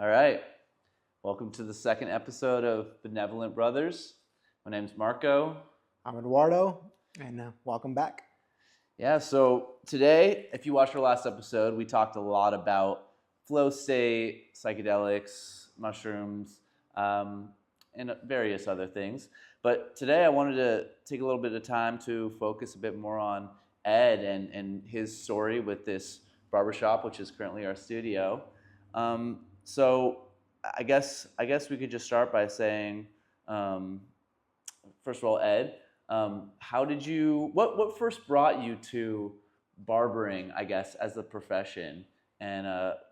All right. Welcome to the second episode of Benevolent Brothers. My name's Marco. I'm Eduardo, and welcome back. Yeah, so today, if you watched our last episode, we talked a lot about flow state, psychedelics, mushrooms, and various other things. But today I wanted to take a little bit of time to focus a bit more on Ed and his story with this barbershop, which is currently our studio. So I guess we could just start by saying, first of all, Ed, how did you? What first brought you to barbering? I guess as a profession, and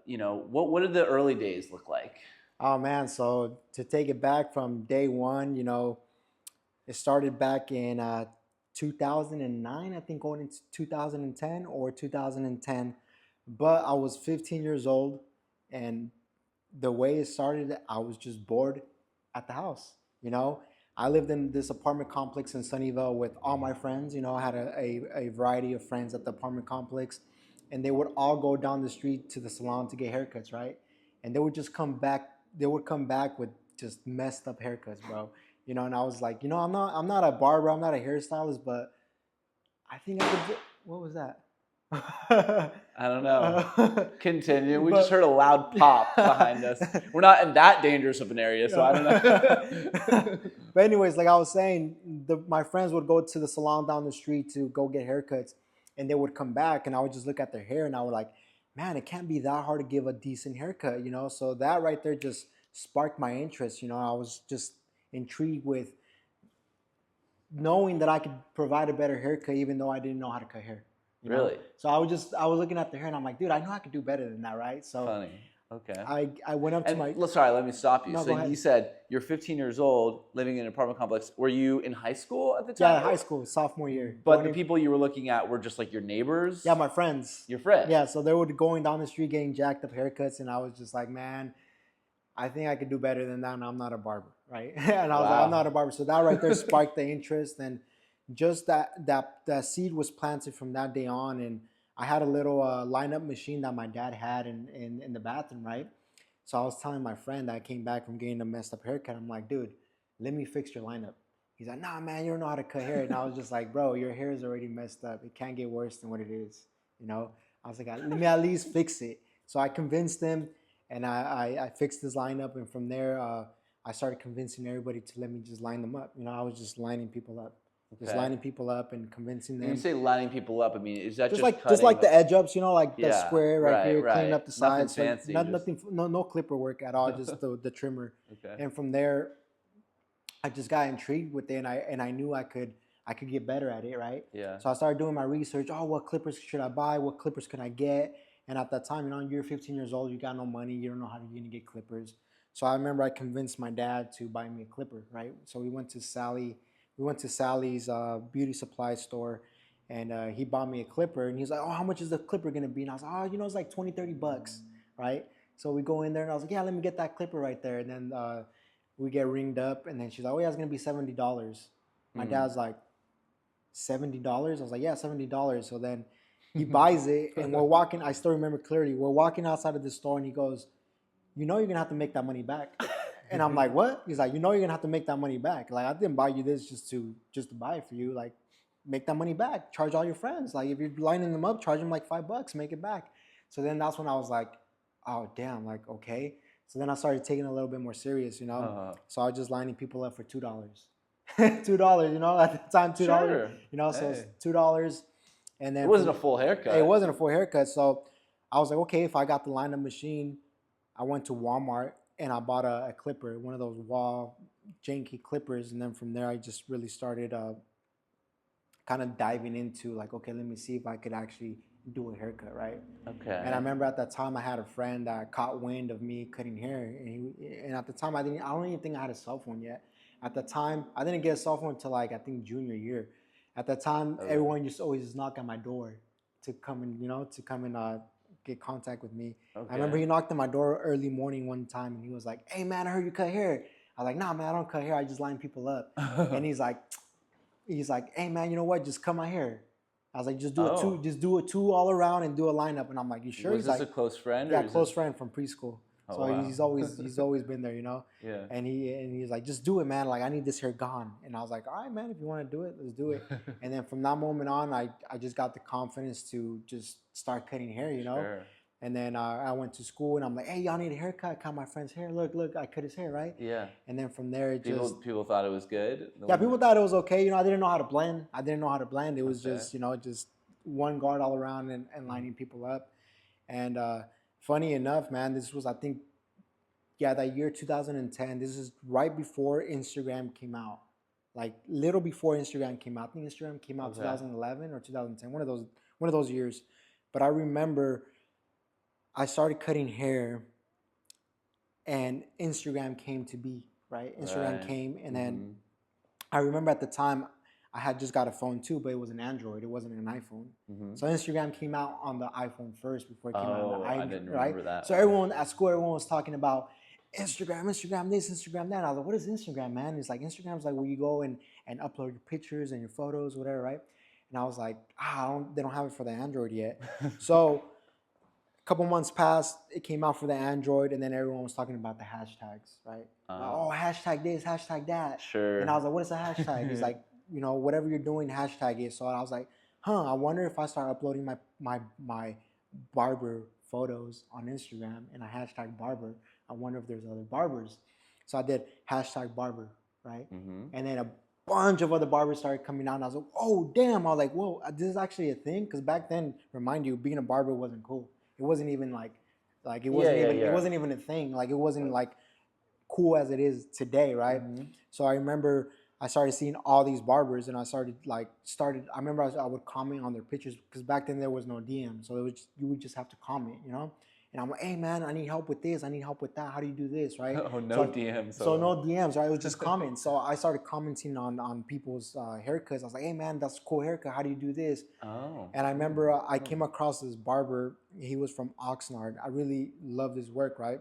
what did the early days look like? Oh man, so to take it back from day one, it started back in 2009, I think going into 2010 or 2010. But I was 15 years old, and the way it started, I was just bored at the house. I lived in this apartment complex in Sunnyvale with all my friends. I had a variety of friends at the apartment complex, and they would all go down the street to the salon to get haircuts, right? And they would just come back. They would come back with just messed up haircuts, bro. And I was like, I'm not a barber, I'm not a hairstylist, but I think I could. What was that? I don't know. Continue. We just heard a loud pop behind us. We're not in that dangerous of an area, so I don't know. But anyways, like I was saying, my friends would go to the salon down the street to go get haircuts, and they would come back, and I would just look at their hair, and I would like, man, it can't be that hard to give a decent haircut, So that right there just sparked my interest. I was just intrigued with knowing that I could provide a better haircut, even though I didn't know how to cut hair. Really? So I was looking at the hair, and I'm like, dude, I know I could do better than that, right? So funny. Okay. I went up to my. Sorry, let me stop you. No, so you said you're 15 years old, living in an apartment complex. Were you in high school at the time? Yeah, high school, sophomore year. But the people you were looking at were just like your neighbors? Yeah, my friends. Your friends? Yeah, so they were going down the street getting jacked up haircuts, and I was just like, man, I think I could do better than that, and I'm not a barber, right? And I was like, I'm not a barber. So that right there sparked the interest, and just that seed was planted from that day on. And I had a little lineup machine that my dad had in the bathroom, right? So I was telling my friend that I came back from getting a messed up haircut. I'm like, dude, let me fix your lineup. He's like, nah, man, you don't know how to cut hair. And I was just like, bro, your hair is already messed up. It can't get worse than what it is. I was like, let me at least fix it. So I convinced him, and I fixed his lineup. And from there, I started convincing everybody to let me just line them up. I was just lining people up. Just lining people up and convincing them. When you say lining people up, I mean, is that just like the edge ups, like the square here, right. cleaning up the sides. Nothing fancy. Nothing, no clipper work at all, just the trimmer. Okay. And from there, I just got intrigued with it, and I knew I could get better at it, right? Yeah. So I started doing my research. Oh, what clippers should I buy? What clippers can I get? And at that time, you're 15 years old, you got no money, you don't know how you're gonna get clippers. So I remember I convinced my dad to buy me a clipper, right? So we went to Sally's beauty supply store, and he bought me a clipper, and he's like, oh, how much is the clipper gonna be? And I was like, oh, it's like $20-$30, right? So we go in there, and I was like, yeah, let me get that clipper right there. And then we get ringed up, and then she's like, oh yeah, it's gonna be $70. My dad's like, $70? I was like, yeah, $70. So then he buys it, and we're walking, I still remember clearly, we're walking outside of the store, and he goes, you're gonna have to make that money back. And I'm like, what? He's like, you're gonna have to make that money back. Like, I didn't buy you this just to buy it for you. Like, make that money back. Charge all your friends. Like, if you're lining them up, charge them like $5, make it back. So then that's when I was like, oh damn, like, okay. So then I started taking it a little bit more serious, So I was just lining people up for $2. $2, at the time, $2. Sure. So it's $2. And then it wasn't a full haircut. It wasn't a full haircut. So I was like, okay, if I got the lineup machine, I went to Walmart, and I bought a clipper, one of those wall janky clippers. And then from there, I just really started kind of diving into like, okay, let me see if I could actually do a haircut, right? Okay. And I remember at that time, I had a friend that caught wind of me cutting hair. And at the time, I don't even think I had a cell phone yet. At the time, I didn't get a cell phone until like, I think junior year. At that time, everyone used to always just knock on my door to come and, get contact with me. Okay. I remember he knocked on my door early morning one time, and he was like, hey man, I heard you cut hair. I was like, nah man, I don't cut hair, I just line people up. And he's like, hey man, you know what, just cut my hair. I was like, just do a two all around and do a lineup. And I'm like, you sure? Was this a close friend? Yeah, close friend from preschool. Oh, So wow. he's always been there, you know. Yeah. And he's like, just do it, man. Like I need this hair gone. And I was like, all right, man, if you want to do it, let's do it. And then from that moment on, I just got the confidence to just start cutting hair, you know. Sure. And then I went to school and I'm like, hey, y'all need a haircut. I cut my friend's hair. Look, I cut his hair, right? Yeah. And then from there, it just People thought it was good. yeah, people thought it was okay. You know, I didn't know how to blend. It was Okay. just, you know, just one guard all around and lining people up. And funny enough, man, this was, I think, yeah, that year 2010. This is right before Instagram came out. Like little before Instagram came out. I think Instagram came out Okay. 2011 or 2010, one of those years. But I remember I started cutting hair and Instagram came to be, right? Instagram Right. came and then I remember at the time I had just got a phone too, but it was an Android. It wasn't an iPhone. So Instagram came out on the iPhone first before it came out on the I Android, didn't right? remember that. So everyone at school, everyone was talking about Instagram this, Instagram that. I was like, what is Instagram, man? It's like Instagram's like where you go and upload your pictures and your photos, whatever, right? And I was like, they don't have it for the Android yet. So a couple months passed, it came out for the Android, and then everyone was talking about the hashtags, right? Oh, hashtag this, hashtag that. Sure. And I was like, what is a hashtag? He's like, you know, whatever you're doing, hashtag it. So I was like, I wonder if I start uploading my barber photos on Instagram and I hashtag barber, I wonder if there's other barbers. So I did hashtag barber, right? And then a bunch of other barbers started coming out, and I was like, oh, damn. I was like, whoa, this is actually a thing? Because back then, remind you, being a barber wasn't cool. It wasn't even it wasn't even a thing. Like it wasn't like cool as it is today, right? So I remember I started seeing all these barbers, and I I remember I would comment on their pictures because back then there was no DM, so you would just have to comment, you know. And I'm like, hey man, I need help with this, I need help with that. How do you do this, right? Oh, no DMs. So no DMs, right? It was just comments. So I started commenting on people's haircuts. I was like, hey man, that's a cool haircut. How do you do this? Oh. And I remember I came across this barber. He was from Oxnard. I really loved his work, right?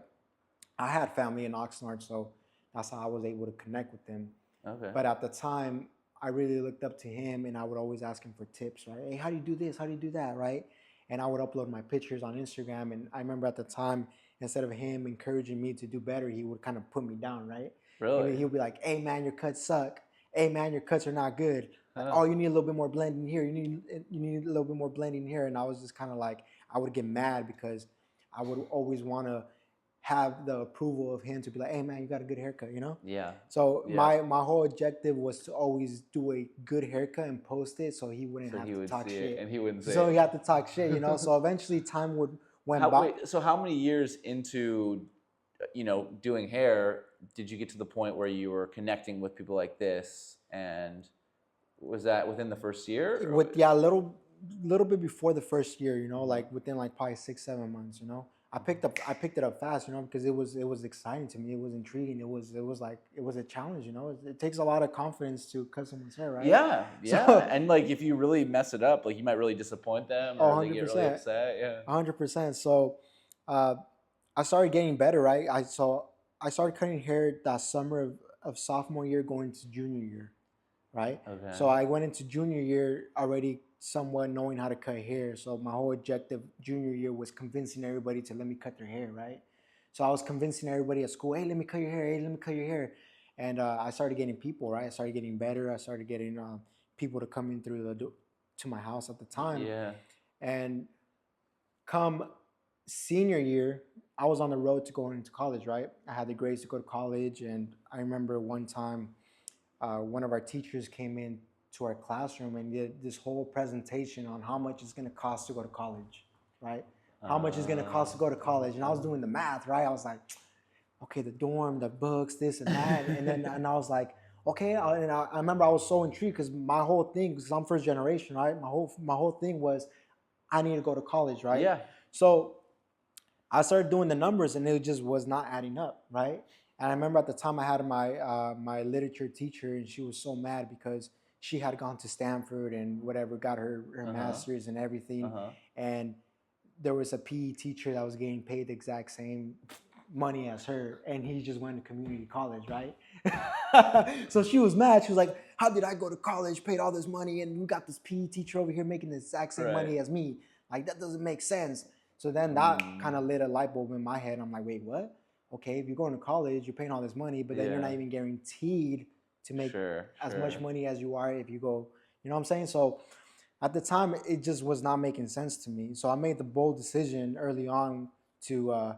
I had family in Oxnard, so that's how I was able to connect with them. Okay. But at the time, I really looked up to him, and I would always ask him for tips, right? Hey, how do you do this? How do you do that, right? And I would upload my pictures on Instagram. And I remember at the time, instead of him encouraging me to do better, he would kind of put me down, right? Really? He would be like, hey man, your cuts suck. Hey man, your cuts are not good. Like, oh, you need a little bit more blending here. You need a little bit more blending here. And I was just kind of like, I would get mad because I would always want to have the approval of him to be like, hey man, you got a good haircut, you know? Yeah. So my whole objective was to always do a good haircut and post it so he wouldn't have to talk shit. And he wouldn't say So it. he had to talk shit, you know? So eventually time went by. Wait, so how many years into, doing hair did you get to the point where you were connecting with people like this? And was that within the first year? A little bit before the first year, you know, like within like probably 6-7 months, you know. I picked it up fast, you know, because it was exciting to me. It was intriguing. It was a challenge, you know. It takes a lot of confidence to cut someone's hair, right? Yeah. So, and like if you really mess it up, like you might really disappoint them or they get really upset. Yeah. 100%. So I started getting better, right? I started cutting hair that summer of sophomore year going to junior year, right? Okay. So I went into junior year already somewhat knowing how to cut hair. So my whole objective junior year was convincing everybody to let me cut their hair, right? So I was convincing everybody at school, hey, let me cut your hair, hey, let me cut your hair. And I started getting people, right? I started getting better. I started getting people to come in to my house at the time. Yeah. And come senior year, I was on the road to going into college, right? I had the grades to go to college. And I remember one time one of our teachers came in to our classroom and did this whole presentation on how much it's going to cost to go to college, right? How much it's going to cost to go to college. And I was doing the math, right? I was like, okay, the dorm, the books, this and that. And I was like, okay. And I remember I was so intrigued because my whole thing, because I'm first generation, right? My whole thing was I need to go to college, right? Yeah. So I started doing the numbers and it just was not adding up, right? And I remember at the time I had my literature teacher and she was so mad because she had gone to Stanford and whatever, got her master's and everything. And there was a PE teacher that was getting paid the exact same money as her. And he just went to community college, right? So she was mad. She was like, how did I go to college, paid all this money, and you got this PE teacher over here making the exact same money as me? Like, that doesn't make sense. So then that kind of lit a light bulb in my head. I'm like, wait, what? Okay, if you're going to college, you're paying all this money, but then you're not even guaranteed to make as much money as you are if you go, you know what I'm saying? So at the time, it just was not making sense to me. So I made the bold decision early on to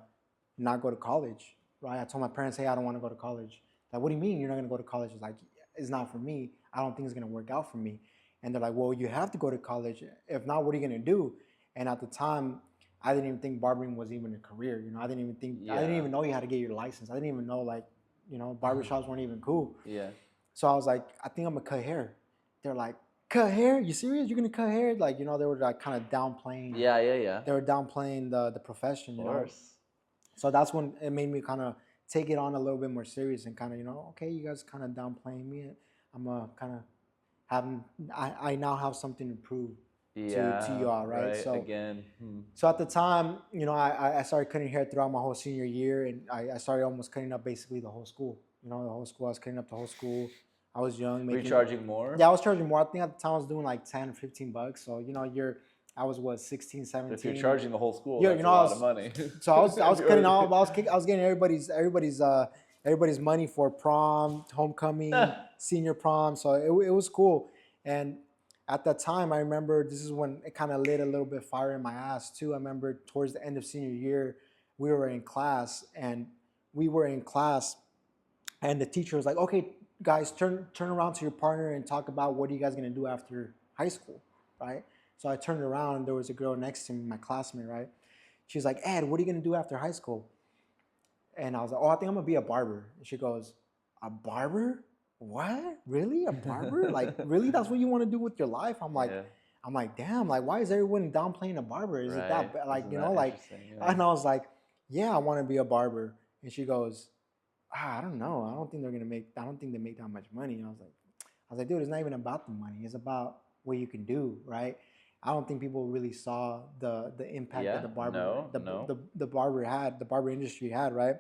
not go to college, right? I told my parents, hey, I don't want to go to college. Like, what do you mean you're not going to go to college? It's like, it's not for me. I don't think it's going to work out for me. And they're like, well, you have to go to college. If not, what are you going to do? And at the time, I didn't even think barbering was even a career. You know, I didn't even know you had to get your license. I didn't even know, like, you know, barbershops weren't even cool. Yeah. So I was like, I think I'm going to cut hair. They're like, cut hair? You serious? You're going to cut hair? Like, you know, they were like kind of downplaying. Yeah. They were downplaying the profession, you know. So that's when it made me kind of take it on a little bit more serious and kind of, you know, okay, you guys kind of downplaying me. I'm kind of having, I now have something to prove to y'all, right? So again. So at the time, you know, I started cutting hair throughout my whole senior year, and I started almost cutting up basically the whole school. You know, the whole school. I was cutting up the whole school. I was young. Were you charging more? Yeah, I was charging more. I think at the time I was doing like 10 or 15 bucks. So, you know, I was what, 16, 17. If you're charging the whole school, yeah, that's you know, a lot of money. So I was cutting all. I was getting everybody's money for prom, homecoming, senior prom. So it was cool. And at that time, I remember this is when it kind of lit a little bit fire in my ass too. I remember towards the end of senior year, we were in class, and the teacher was like, "Okay, guys, turn around to your partner and talk about what are you guys gonna do after high school, right?" So I turned around, and there was a girl next to me, my classmate, right? She was like, "Ed, what are you gonna do after high school?" And I was like, "Oh, I think I'm gonna be a barber." And she goes, "A barber? What? Really? A barber? Like, really? That's what you want to do with your life?" I'm like, damn, like, why is everyone downplaying a barber? Is it that bad? Like, you know, like, and I was like, yeah, I want to be a barber. And she goes, I don't know. I don't think they make that much money. And I was like, dude, it's not even about the money. It's about what you can do, right? I don't think people really saw the impact that the barber industry had, right?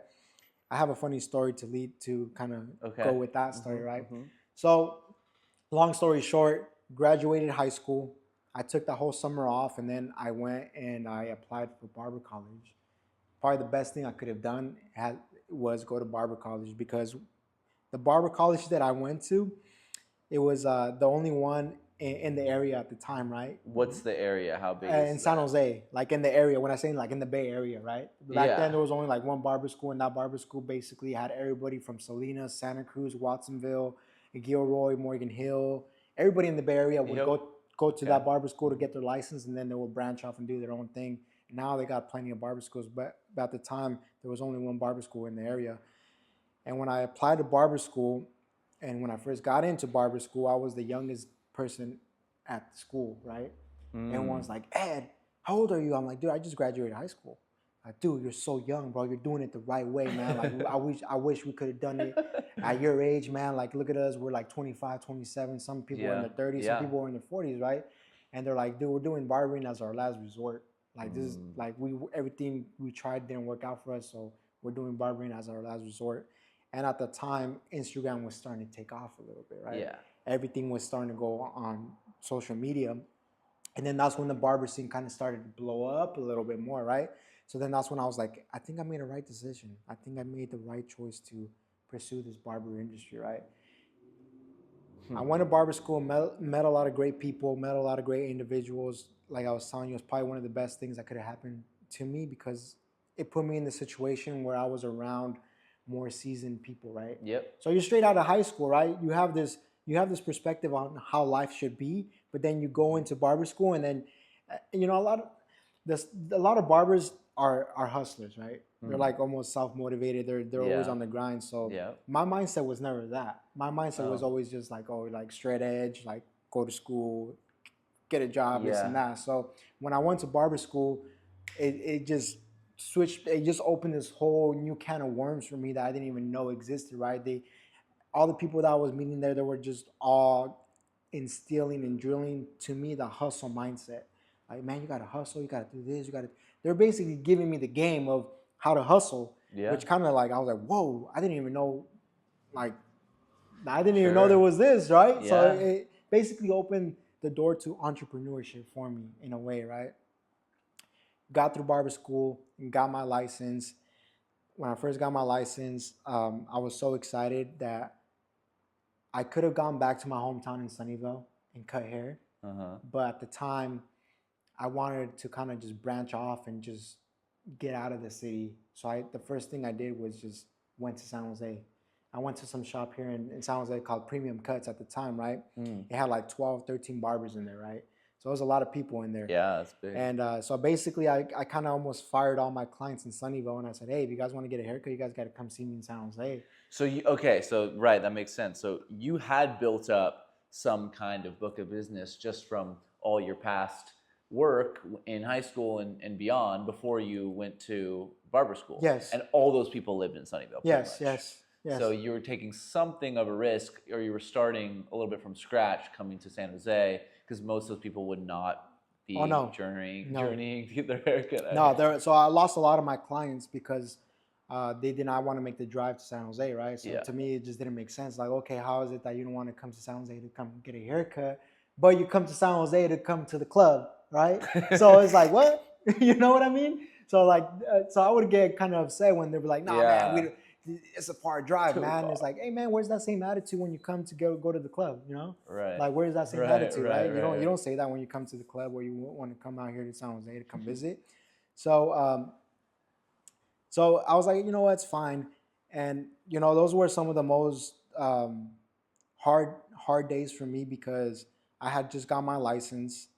I have a funny story to kind of go with that story, right? So, long story short, graduated high school. I took the whole summer off, and then I went and I applied for barber college. Probably the best thing I could have done was go to barber college, because the barber college that I went to, it was the only one in the area at the time, right? What's the area? How big is it? In San Jose, like in the area. When I say like in the Bay Area, right? Back then there was only like one barber school, and that barber school basically had everybody from Salinas, Santa Cruz, Watsonville, Gilroy, Morgan Hill. Everybody in the Bay Area would go to that barber school to get their license, and then they would branch off and do their own thing. Now they got plenty of barber schools, but at the time there was only one barber school in the area. And when I applied to barber school, and when I first got into barber school, I was the youngest person at the school, right? And everyone's like, "Ed, how old are you?" I'm like, "Dude, I just graduated high school." Like, "Dude, you're so young, bro. You're doing it the right way, man. Like, I wish we could have done it at your age, man. Like, look at us. We're like 25, 27. Some people are in their 30s. Some people are in their 40s, right?" And they're like, "Dude, we're doing barbering as our last resort. Like, this is like everything we tried didn't work out for us, so we're doing barbering as our last resort." And at the time, Instagram was starting to take off a little bit, right? Yeah. Everything was starting to go on social media. And then that's when the barber scene kind of started to blow up a little bit more, right? So then that's when I was like, I think I made a right decision. I think I made the right choice to pursue this barber industry, right? I went to barber school, met a lot of great people, met a lot of great individuals. Like I was telling you, it was probably one of the best things that could have happened to me, because it put me in the situation where I was around more seasoned people, right? Yep. So you're straight out of high school, right? You have this perspective on how life should be, but then you go into barber school, and then you know, a lot of barbers are hustlers, right? They're like almost self-motivated. They're always on the grind. So my mindset was never that. My mindset was always just like, oh, like straight edge, like go to school, get a job, this and that. So when I went to barber school, it just switched. It just opened this whole new can of worms for me that I didn't even know existed, right? All the people that I was meeting there, they were just all instilling and drilling to me the hustle mindset. Like, man, you gotta hustle, you gotta do this, they're basically giving me the game of how to hustle, which kind of like, I was like, whoa, I didn't even know there was this, right? Yeah. So it basically opened the door to entrepreneurship for me in a way, right? got through barber school and got my license. When I first got my license, I was so excited that I could have gone back to my hometown in Sunnyvale and cut hair. Uh-huh. But at the time, I wanted to kind of just branch off and just get out of the city. So the first thing I did was just went to San Jose. I went to some shop here in San Jose called Premium Cuts at the time, right? Mm. It had like 12, 13 barbers in there, right? So there was a lot of people in there. Yeah, that's big. And so basically, I kind of almost fired all my clients in Sunnyvale, and I said, hey, if you guys want to get a haircut, you guys got to come see me in San Jose. So right, that makes sense. So you had built up some kind of book of business just from all your past work in high school and beyond before you went to barber school. Yes. And all those people lived in Sunnyvale. Yes, pretty much. yes. So you were taking something of a risk, or you were starting a little bit from scratch coming to San Jose, because most of those people would not be journeying to get their haircut. No, so I lost a lot of my clients because they did not want to make the drive to San Jose, right? So to me, it just didn't make sense. Like, okay, how is it that you don't want to come to San Jose to come get a haircut, but you come to San Jose to come to the club, right? So it's like, what? You know what I mean? So like, so I would get kind of upset when they were like, nah, man, it's a far drive, man. It's like, hey, man, where's that same attitude when you come to go to the club, you know? Right. Like, where's that same attitude, right? You don't say that when you come to the club, or you want to come out here to San Jose to come visit. So so I was like, you know what, it's fine. And you know, those were some of the most hard days for me because I had just got my license.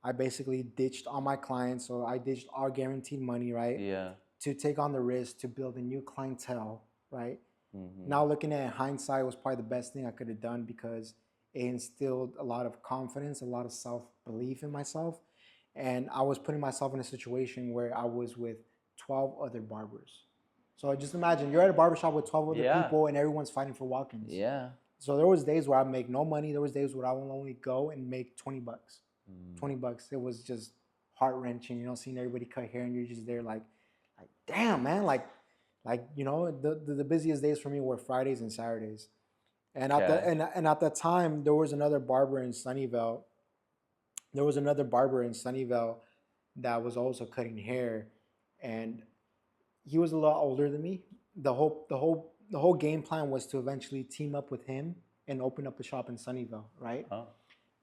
I basically ditched all my clients, so I ditched all guaranteed money, right? Yeah. To take on the risk to build a new clientele, right? Mm-hmm. Now looking at hindsight, it was probably the best thing I could have done because it instilled a lot of confidence, a lot of self-belief in myself. And I was putting myself in a situation where I was with 12 other barbers. So just imagine you're at a barbershop with 12 other people and everyone's fighting for walk-ins. Yeah. So there was days where I make no money. There was days where I will only go and make $20. $20. It was just heart-wrenching, you know, seeing everybody cut hair and you're just there like damn, man, like you know, the busiest days for me were Fridays and Saturdays. And at the time there was another barber in Sunnyvale. There was another barber in Sunnyvale that was also cutting hair, and he was a lot older than me. The whole game plan was to eventually team up with him and open up the shop in Sunnyvale, right? Oh.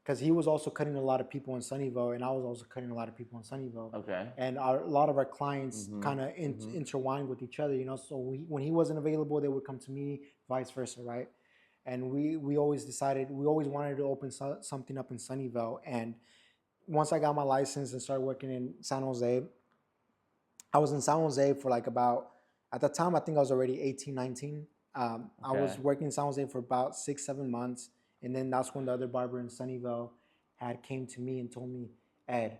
Because he was also cutting a lot of people in Sunnyvale, and I was also cutting a lot of people in Sunnyvale. Okay. And a lot of our clients kind of intertwined with each other, you know. So when he wasn't available, they would come to me, vice versa, right? And we always decided, we always wanted to open something up in Sunnyvale. And once I got my license and started working in San Jose, I was in San Jose for like about, at the time, I think I was already 18, 19. I was working in San Jose for about 6-7 months. And then that's when the other barber in Sunnyvale had came to me and told me, Ed,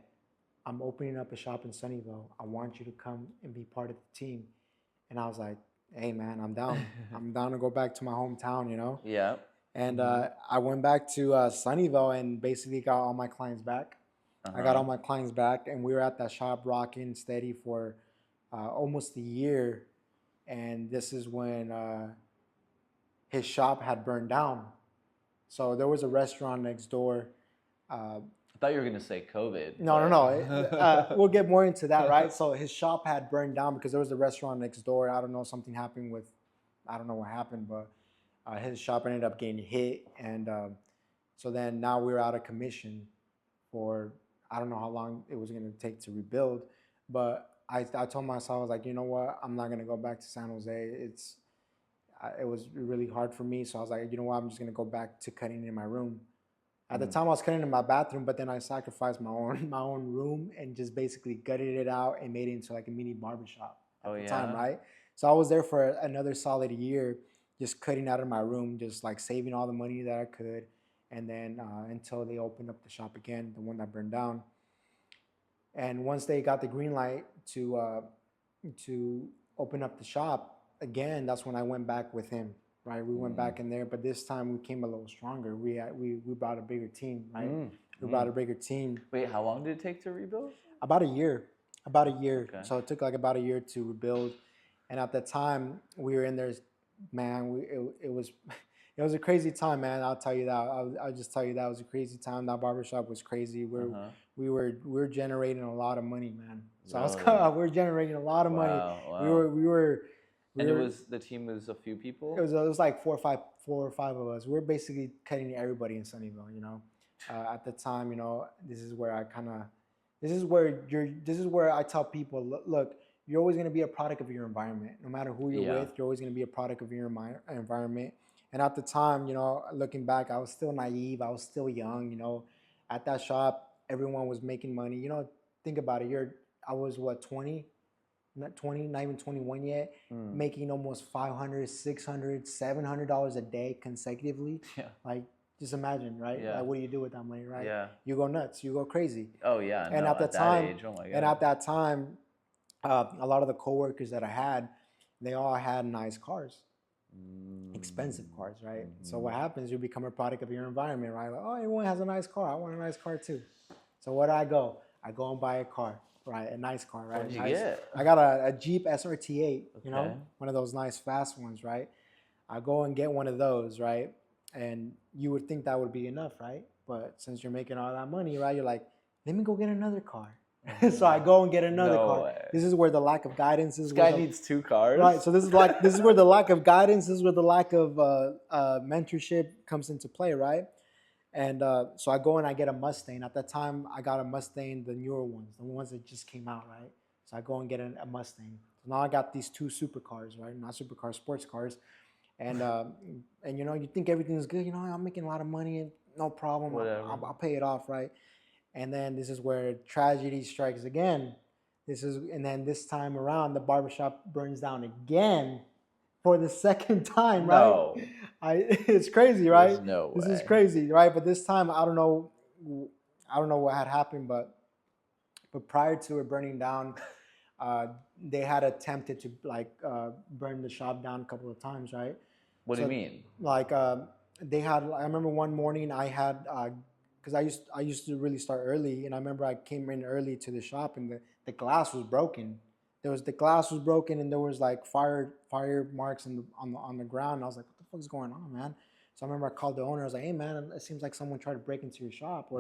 I'm opening up a shop in Sunnyvale. I want you to come and be part of the team. And I was like, hey, man, I'm down. I'm down to go back to my hometown, you know? Yeah. And I went back to Sunnyvale and basically got all my clients back. I got all my clients back, and we were at that shop rocking steady for almost a year. And this is when his shop had burned down. So there was a restaurant next door. I thought you were going to say COVID. No. We'll get more into that, right? So his shop had burned down because there was a restaurant next door. I don't know, something happened with, I don't know what happened, but his shop ended up getting hit. And so then now we're out of commission for, I don't know how long it was going to take to rebuild. But I told myself, I was like, you know what? I'm not going to go back to San Jose. It was really hard for me. So I was like, you know what? I'm just going to go back to cutting in my room. At the time, I was cutting in my bathroom, but then I sacrificed my own room and just basically gutted it out and made it into like a mini barbershop at the time, right? So I was there for another solid year, just cutting out of my room, just like saving all the money that I could. And then until they opened up the shop again, the one that burned down. And once they got the green light to open up the shop again, that's when I went back with him, right? We went back in there, but this time we came a little stronger. We brought a bigger team, right? We brought a bigger team. Wait, how long did it take to rebuild? About a year. Okay. So it took like about a year to rebuild. And at that time, we were in there, man, it was a crazy time, man. I'll tell you that. I'll just tell you that it was a crazy time. That barbershop was crazy. We were generating a lot of money, man. So I was Really? we were generating a lot of money. Wow, We wow. were. And the team was a few people? It was like 4 or 5 of us. We were basically cutting everybody in Sunnyvale. At the time, this is where this is where I tell people, look, you're always going to be a product of your environment. No matter who you're Yeah. with, you're always going to be a product of your environment. And at the time, looking back, I was still naive. I was still young. At that shop, everyone was making money. Think about it. I was what, 20? Not 20, not even 21 yet, making almost $500, $600, $700 a day consecutively. Yeah. Like, just imagine, right? Yeah. Like, what do you do with that money, right? Yeah. You go nuts. You go crazy. Oh yeah. And no, at the that time, age, oh my God. and at that time, a lot of the coworkers that I had, they all had nice cars, expensive cars, right? So what happens? You become a product of your environment, right? Like, oh, everyone has a nice car. I want a nice car too. So where do I go? I go and buy a car. Right, a nice car, right? What did you get? I got a Jeep SRT8, Okay. one of those nice fast ones, right? I go and get one of those, right? And you would think that would be enough, right? But since you're making all that money, right, you're like, let me go get another car. So I go and get another car. way. This is where the lack of guidance is. This guy needs 2 cars. Right. So this is where the lack of guidance, this is where the lack of mentorship comes into play, right? And so I go and I get a Mustang. At that time, I got a Mustang, the newer ones, the ones that just came out, right? So I go and get a Mustang. So now I got these 2 supercars, right? Not supercars, sports cars. And you think everything's good. I'm making a lot of money, no problem. I'll pay it off, right? And then this is where tragedy strikes again. And then this time around, the barbershop burns down again for the second time, right? No. It's crazy, right? There's no way. This is crazy, right? But this time, I don't know what had happened, but prior to it burning down, they had attempted to burn the shop down a couple of times, right? What do you mean? Like they had. I remember one morning I had because I used to really start early, and I remember I came in early to the shop, and the glass was broken. The glass was broken, and there was like fire marks on the ground. And I was like, what the fuck is going on, man? So I remember I called the owner. I was like, hey man, it seems like someone tried to break into your shop.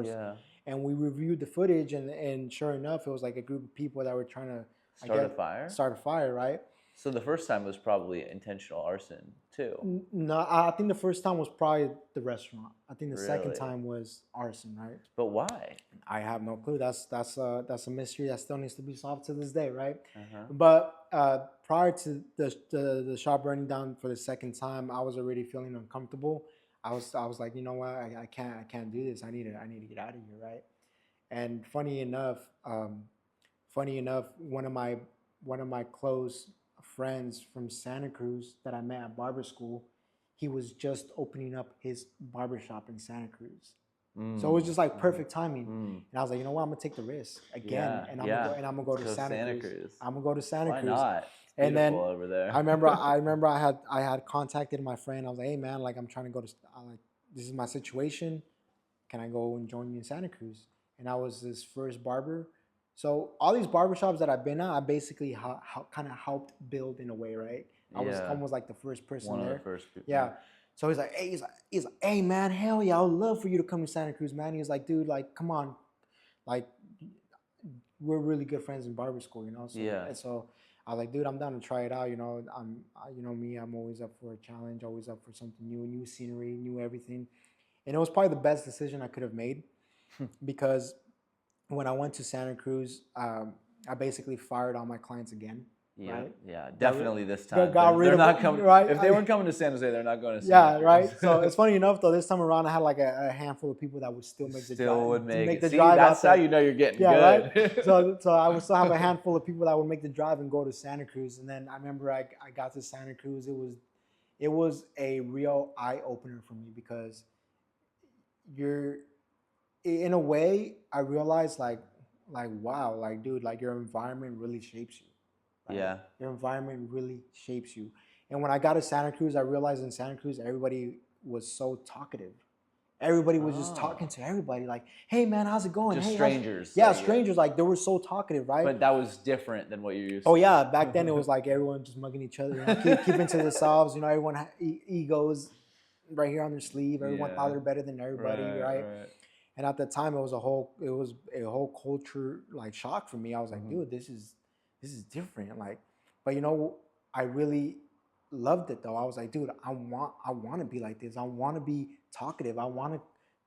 And we reviewed the footage, and sure enough, it was like a group of people that were trying to start a fire, right? So the first time was probably intentional arson too. No, I think the first time was probably the restaurant. I think the second time was arson, right? But why? I have no clue. That's a mystery that still needs to be solved to this day, right? Uh-huh. But prior to the shop burning down for the second time, I was already feeling uncomfortable. I was like, you know what? I can't do this. I need to get out of here, right? And funny enough, one of my close friends from Santa Cruz that I met at barber school, he was just opening up his barbershop in Santa Cruz. So it was just like perfect timing. And I was like, you know what, I'm gonna take the risk again, and I'm gonna go to Santa Cruz. I'm gonna go to Santa Cruz. Why not? It's and then over there. I remember I had contacted my friend. I was like, hey man, like I'm trying to go to this is my situation. Can I go and join you in Santa Cruz? And I was his first barber. So all these barbershops that I've been at, I basically kind of helped build in a way, right? I was almost like the first person One there. of the first people. Yeah. So he's like, hey man, hell yeah, I would love for you to come to Santa Cruz, man. He's like, dude, like, come on, like, we're really good friends in barber school, So, yeah. So I was like, dude, I'm down to try it out, I'm always up for a challenge, always up for something new scenery, new everything, and it was probably the best decision I could have made, because when I went to Santa Cruz, I basically fired all my clients again. Yeah, right? Yeah, definitely this time. They're not coming. Right? If they weren't coming to San Jose, they're not going to Santa Cruz. Right. So it's funny enough though. This time around, I had like a handful of people that would still make the drive. See, that's how you know you're getting good. Right. So I would still have a handful of people that would make the drive and go to Santa Cruz. And then I remember I got to Santa Cruz. It was a real eye opener for me, because in a way I realized like wow, like dude, like your environment really shapes you. Right? Yeah. Your environment really shapes you. And when I got to Santa Cruz, I realized in Santa Cruz, everybody was so talkative. Everybody was just talking to everybody, like, hey man, how's it going? Just hey, strangers. Strangers, like they were so talkative, right? But that was different than what you're used to. Oh yeah, back then it was like everyone just mugging each other, keeping to themselves, everyone had egos right here on their sleeve. Everyone thought they're better than everybody, right? And at the time, it was a whole culture like shock for me. I was like, dude, this is different. Like, but I really loved it though. I was like, dude, I want to be like this. I want to be talkative. I want to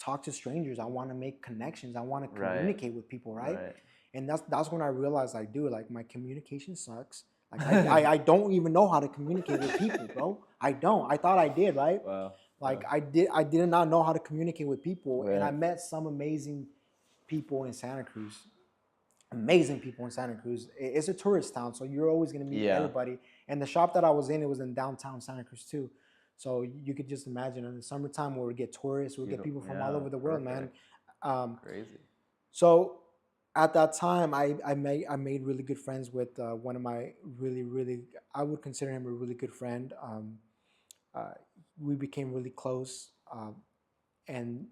talk to strangers. I want to make connections. I want to communicate with people, right? And that's when I realized, like, dude, like my communication sucks. Like I don't even know how to communicate with people, bro. I don't. I thought I did, right? Wow. Like I did not know how to communicate with people, and I met some amazing people in Santa Cruz. Amazing people in Santa Cruz. It's a tourist town, so you're always gonna meet everybody. And the shop that I was in, it was in downtown Santa Cruz too. So you could just imagine in the summertime we would get tourists, we would get people from all over the world, man. Crazy. So at that time, I made really good friends with one of my really, I would consider him a really good friend. We became really close, and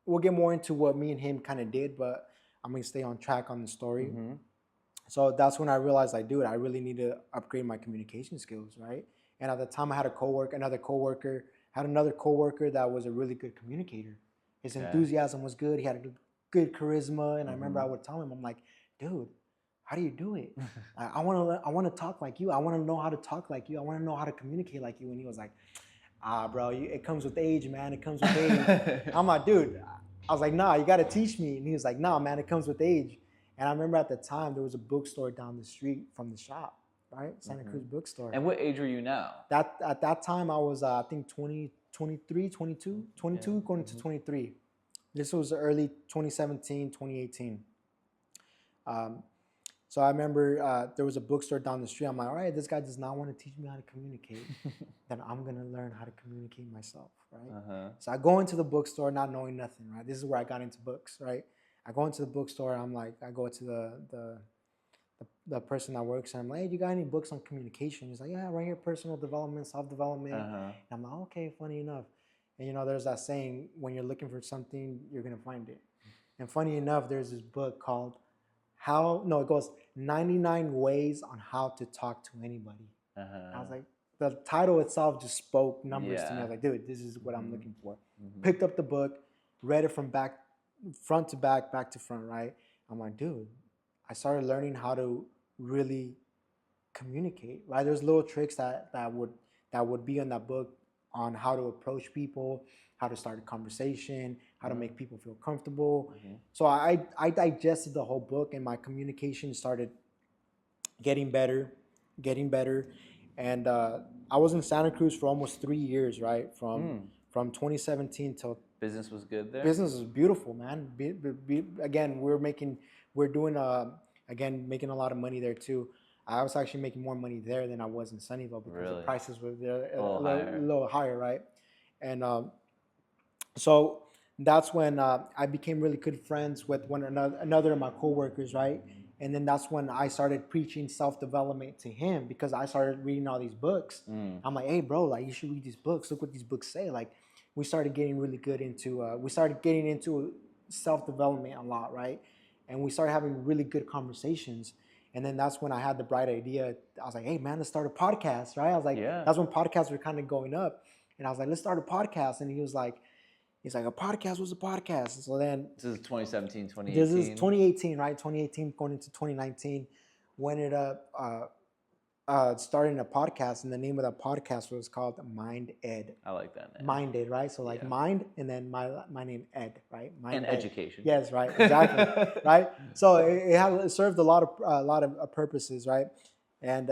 we'll get more into what me and him kind of did, but I'm gonna stay on track on the story. So that's when I realized, like, dude, I really need to upgrade my communication skills, right? And at the time, I had another coworker that was a really good communicator. His enthusiasm was good. He had a good charisma, and I remember I would tell him, I'm like, dude, how do you do it? I want to talk like you. I want to know how to talk like you. I want to know how to communicate like you. And he was like, bro, it comes with age, man. It comes with age. I'm like, dude. I was like, nah, you got to teach me. And he was like, nah, man, it comes with age. And I remember at the time there was a bookstore down the street from the shop, right? Santa Cruz bookstore. And what age are you now? At that time I was I think 22 going into 23. This was early 2017, 2018. So I remember there was a bookstore down the street. I'm like, all right, this guy does not want to teach me how to communicate. Then I'm going to learn how to communicate myself, right? So I go into the bookstore not knowing nothing, right? This is where I got into books, right? I go into the bookstore. I'm like, I go to the person that works, and I'm like, hey, you got any books on communication? He's like, yeah, right here, personal development, self-development. And I'm like, okay, funny enough. And there's that saying, when you're looking for something, you're going to find it. And funny enough, there's this book called it goes 99 ways on how to talk to anybody. I was like, the title itself just spoke numbers to me. I was like, dude, this is what I'm looking for. Picked up the book, read it from front to back to front, right? I'm like, dude, I started learning how to really communicate, right? There's little tricks that would be in that book on how to approach people, how to start a conversation, how to make people feel comfortable. So I digested the whole book, and my communication started getting better. And I was in Santa Cruz for almost 3 years, right? From 2017 till business was good there. Business was beautiful, man. Again, we're doing making a lot of money there too. I was actually making more money there than I was in Sunnyvale because the prices were there a little higher, right? And so that's when I became really good friends with another of my coworkers, right? And then that's when I started preaching self-development to him, because I started reading all these books. I'm like, hey, bro, like, you should read these books. Look what these books say. Like, we started getting really good into self-development a lot, right? And we started having really good conversations. And then that's when I had the bright idea. I was like, hey, man, let's start a podcast, right? I was like, that's when podcasts were kind of going up. And I was like, let's start a podcast. And he's like, a podcast? What's a podcast? And so then... This is 2017, 2018. This is 2018, right? 2018 going into 2019. We ended up starting a podcast, and the name of that podcast was called Mind Ed. I like that name. Mind Ed, right? So like mind, and then my name Ed, right? Mind and Ed. Education. Yes, right, exactly, right. So it served a lot of purposes, right? And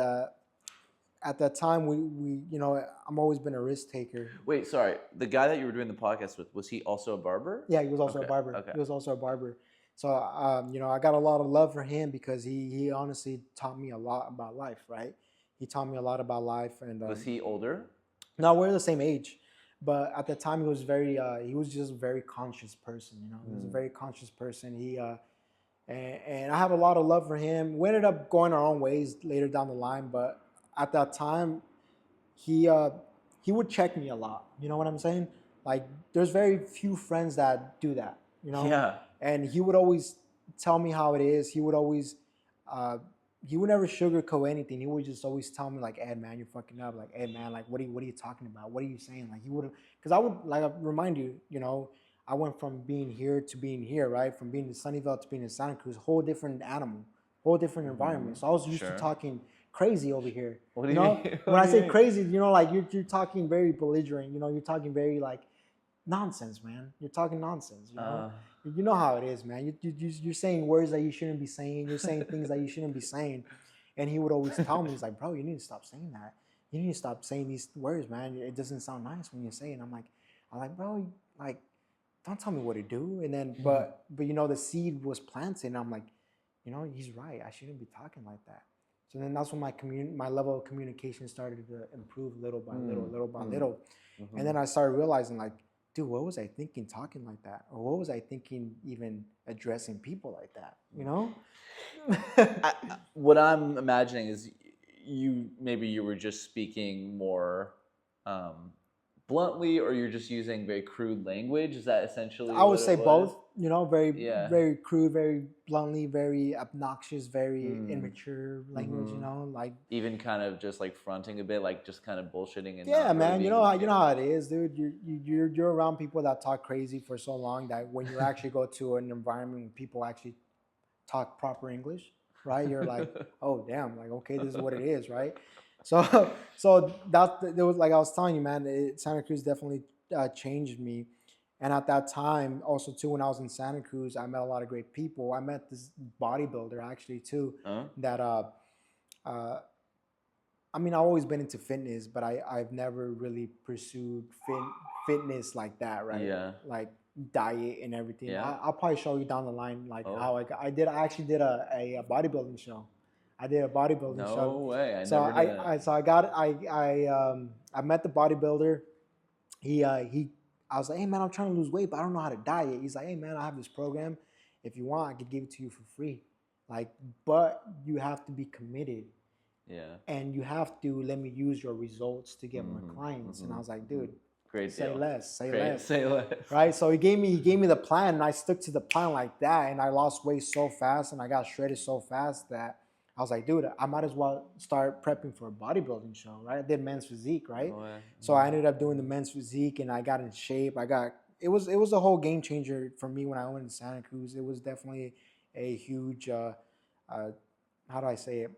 at that time, we I'm always been a risk taker. Wait, sorry. The guy that you were doing the podcast with, was he also a barber? Yeah, he was also a barber. Okay. He was also a barber. So, I got a lot of love for him because he honestly taught me a lot about life, right? He taught me a lot about life. And was he older? No, we're the same age. But at the time, he was just a very conscious person, He was a very conscious person. And I have a lot of love for him. We ended up going our own ways later down the line, but at that time, he would check me a lot. You know what I'm saying? Like, there's very few friends that do that, Yeah. And he would always tell me how it is. He would always, he would never sugarcoat anything. He would just always tell me, like, Ed, man, you're fucking up. Like, Ed, man, like, what are you talking about? What are you saying? Like, he would, because I would, like, remind you, I went from being here to being here, right? From being in Sunnyvale to being in Santa Cruz, whole different animal, whole different environment. So I was used to Sure. talking crazy over here. What do You you know, mean? when What I do you say mean? crazy, you know, like you're talking very belligerent. You know, you're talking very like nonsense, man. You're talking nonsense. You know how it is, man. You're saying words that you shouldn't be saying. You're saying things that you shouldn't be saying. And he would always tell me, he's like, bro, you need to stop saying that. You need to stop saying these words, man. It doesn't sound nice when you say it. And I'm like, bro, like, don't tell me what to do. And then, but you know, the seed was planted, and I'm like, you know, he's right. I shouldn't be talking like that. So then that's when my level of communication started to improve little by little by little. And then I started realizing, like, dude, what was I thinking talking like that? Or what was I thinking even addressing people like that? You know? What I'm imagining is maybe you were just speaking more bluntly, or you're just using very crude language. Is that essentially I would what say it was? both, you know, very Yeah. very crude, very bluntly, very obnoxious, very immature language, you know, like Even kind of just like fronting a bit, like just kind of bullshitting and yeah, not man. really You being, know you know how it is, dude. You're around people that talk crazy for so long that when you actually go to an environment where people actually talk proper English, right? You're like, oh damn, like okay, this is what it is, right? So there was like I was telling you, man. Santa Cruz definitely changed me, and at that time, also too, when I was in Santa Cruz, I met a lot of great people. I met this bodybuilder actually too, that uh, I mean, I've always been into fitness, but I've never really pursued fitness like that, right? Yeah. Like diet and everything. Yeah. I'll probably show you down the line, like Oh. how I actually did a bodybuilding show. I did a bodybuilding No show. way. I So never did that. so I met the bodybuilder. I was like, hey man, I'm trying to lose weight, but I don't know how to diet. He's like, hey man, I have this program. If you want, I could give it to you for free. Like, but you have to be committed. Yeah. And you have to let me use your results to get more clients. And I was like, dude, Great say deal. less, say Great. less. Say less. Right? So he gave me the plan, and I stuck to the plan like that, and I lost weight so fast, and I got shredded so fast that I was like, dude, I might as well start prepping for a bodybuilding show, right? I did men's physique, right? Oh, yeah. So I ended up doing the men's physique, and I got in shape. It was a whole game changer for me when I went to Santa Cruz. It was definitely a huge, how do I say it?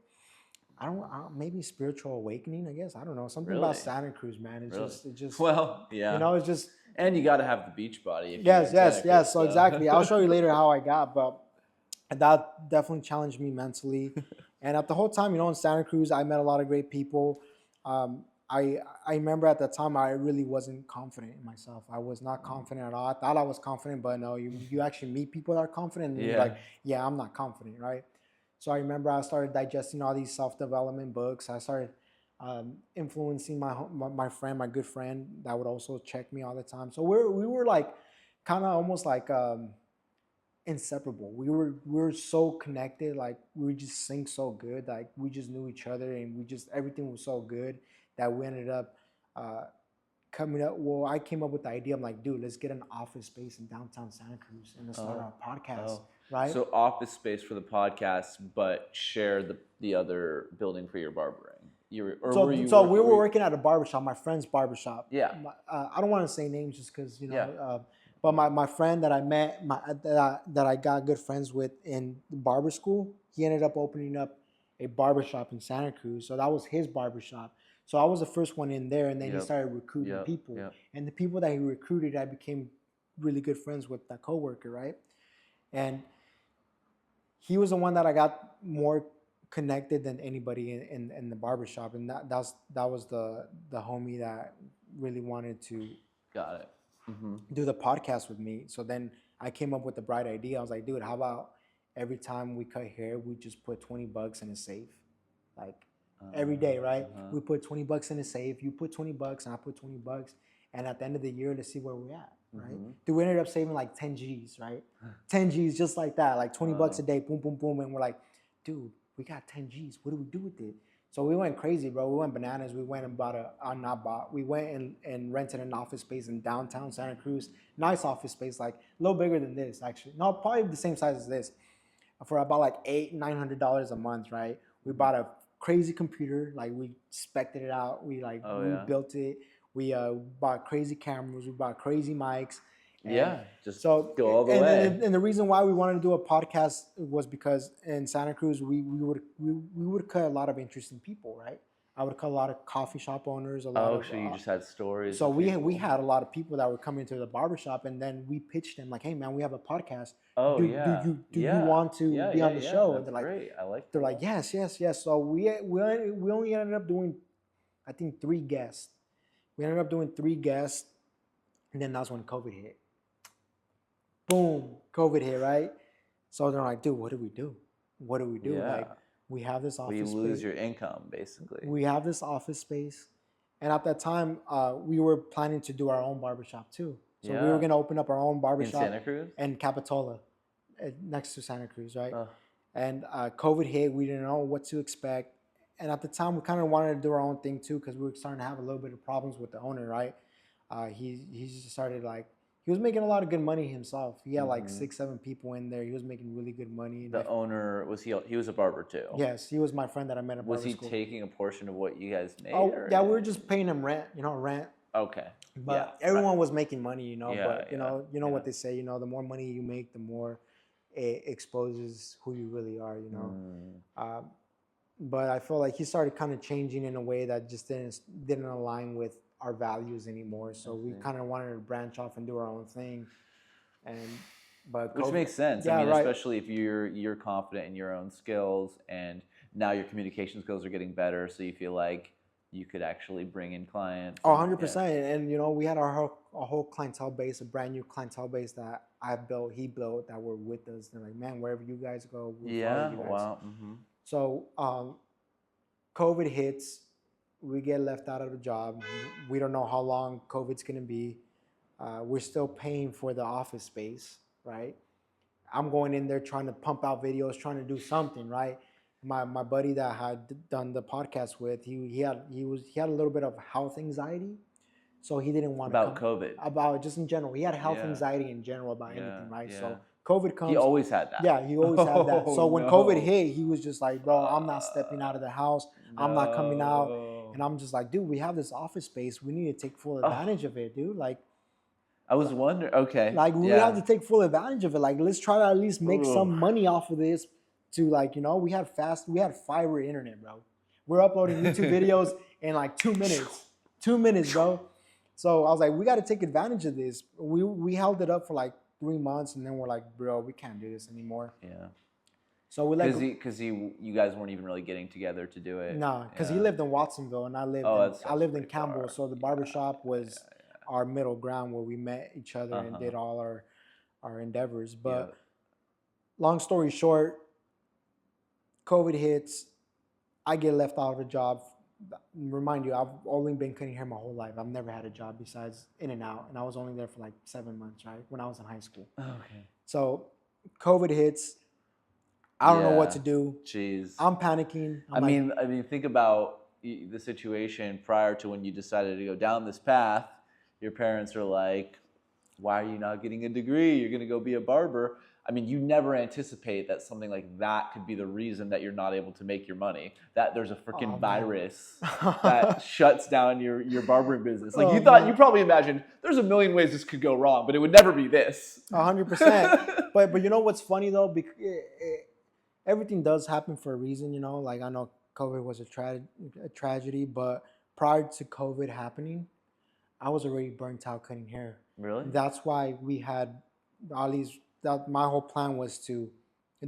Maybe spiritual awakening, I guess. I don't know. Something about Really? Santa Cruz, man. Really? It just Well, yeah. you know, it's just And you got to have the beach body. If yes, you're in yes, Santa yes. Cruz, So exactly. I'll show you later how I got, but that definitely challenged me mentally. And at the whole time, you know, in Santa Cruz, I met a lot of great people. Um, I remember at the time I really wasn't confident in myself. I was not confident at all. I thought I was confident, but no, you actually meet people that are confident, and you're like, yeah, I'm not confident, right? So I remember I started digesting all these self-development books. I started influencing my friend, my good friend, that would also check me all the time. So we were like kind of almost like inseparable. We were so connected. Like we just sync so good. Like we just knew each other, and everything was so good that we ended up coming up. Well, I came up with the idea. I'm like, dude, let's get an office space in downtown Santa Cruz and let's start our podcast. Right. So office space for the podcast, but share the other building for your barbering. We were working at a barbershop, my friend's barbershop. Yeah. I don't want to say names just because, you know, but my friend that I met, that I got good friends with in barber school, he ended up opening up a barbershop in Santa Cruz. So that was his barbershop. So I was the first one in there, and then he started recruiting people. And the people that he recruited, I became really good friends with that coworker, right? And he was the one that I got more connected than anybody in the barbershop, and that was the homie that really wanted to do the podcast with me. So then I came up with the bright idea. I was like, dude, how about every time we cut hair, we just put $20 in a safe, like every day, right? We put $20 in a safe. You put $20 and I put $20, and at the end of the year, let's see where we're at. Right? Dude, we ended up saving like 10 G's, right? 10 G's just like that, like $20 a day, boom, boom, boom. And we're like, dude, we got 10 G's. What do we do with it? So we went crazy, bro. We went bananas. We went and we went and rented an office space in downtown Santa Cruz. Nice office space, like a little bigger than this, actually. No, probably the same size as this. For about like $800-900 a month, right? We bought a crazy computer. Like we spec'd it out. We built it. We bought crazy cameras. We bought crazy mics. Just So, go all the way. and the reason why we wanted to do a podcast was because in Santa Cruz we would cut a lot of interesting people, right? I would cut a lot of coffee shop owners, a lot Oh, of so you just had stories. so of we people. had a lot of people that were coming to the barbershop, and then we pitched them like, hey man, we have a podcast. Oh Do yeah. you want to be on the show? And That's great. I like that. they're like, yes. So we only ended up doing, I think, 3 guests. We ended up doing 3 guests, and then that's when COVID hit. Boom, COVID hit, right? So they're like, dude, what do we do? What do we do? Yeah. Like, we have this office you lose space. your income, basically. We have this office space. And at that time, we were planning to do our own barbershop too. So we were going to open up our own barbershop. In Santa Cruz? In Capitola, next to Santa Cruz, right? Oh. And COVID hit. We didn't know what to expect. And at the time, we kind of wanted to do our own thing too, because we were starting to have a little bit of problems with the owner, right? He just started like, he was making a lot of good money himself. He had like 6, 7 people in there. He was making really good money. The owner, he was a barber too? Yes, he was my friend that I met at barber school. Was he taking a portion of what you guys made? Oh, yeah, we were just paying him rent, rent. Okay. But everyone was making money, Yeah, but you know what they say, the more money you make, the more it exposes who you really are, But I feel like he started kind of changing in a way that just didn't align with our values anymore. So we kind of wanted to branch off and do our own thing. Which makes sense. Yeah, I mean, right. especially if you're confident in your own skills, and now your communication skills are getting better, so you feel like you could actually bring in clients. Oh, 100%. And we had our whole clientele base, a brand new clientele base that he built, that were with us. They're like, man, wherever you guys go, we'll follow you guys. Wow. Mm-hmm. So COVID hits, we get left out of the job. We don't know how long COVID's going to be. We're still paying for the office space, right? I'm going in there trying to pump out videos, trying to do something, right? My buddy that I had done the podcast with, he had a little bit of health anxiety, so he didn't want about COVID. About just in general. He had health anxiety in general about anything, right? Yeah. So COVID comes. He always had that. Yeah, he always had that. So when COVID hit, he was just like, bro, I'm not stepping out of the house. I'm not coming out. And I'm just like, dude, we have this office space. We need to take full advantage of it, dude. Like, I was wondering. Okay. Like, we have to take full advantage of it. Like, let's try to at least make some money off of this. To like, we had fiber internet, bro. We're uploading YouTube videos in like 2 minutes. 2 minutes, bro. So I was like, we got to take advantage of this. We held it up for like 3 months, and then we're like, bro, we can't do this anymore. Yeah. So we because you guys weren't even really getting together to do it. No, because he lived in Watsonville and I lived in Campbell. Far. So the barbershop was our middle ground where we met each other and did all our endeavors. But long story short, COVID hits. I get left out of a job. Remind you, I've only been cutting hair my whole life. I've never had a job besides In and Out, and I was only there for like 7 months, right? When I was in high school. Okay. So COVID hits. I don't know what to do. Jeez. I'm panicking. I mean, think about the situation prior to when you decided to go down this path. Your parents are like, why are you not getting a degree? You're going to go be a barber. I mean, you never anticipate that something like that could be the reason that you're not able to make your money. That there's a freaking virus that shuts down your barbering business. Like you probably imagined there's a million ways this could go wrong, but it would never be this. 100%. But you know what's funny though? Because everything does happen for a reason, Like I know COVID was a tragedy, but prior to COVID happening, I was already burnt out cutting hair. Really? That's why we had all these. That my whole plan was to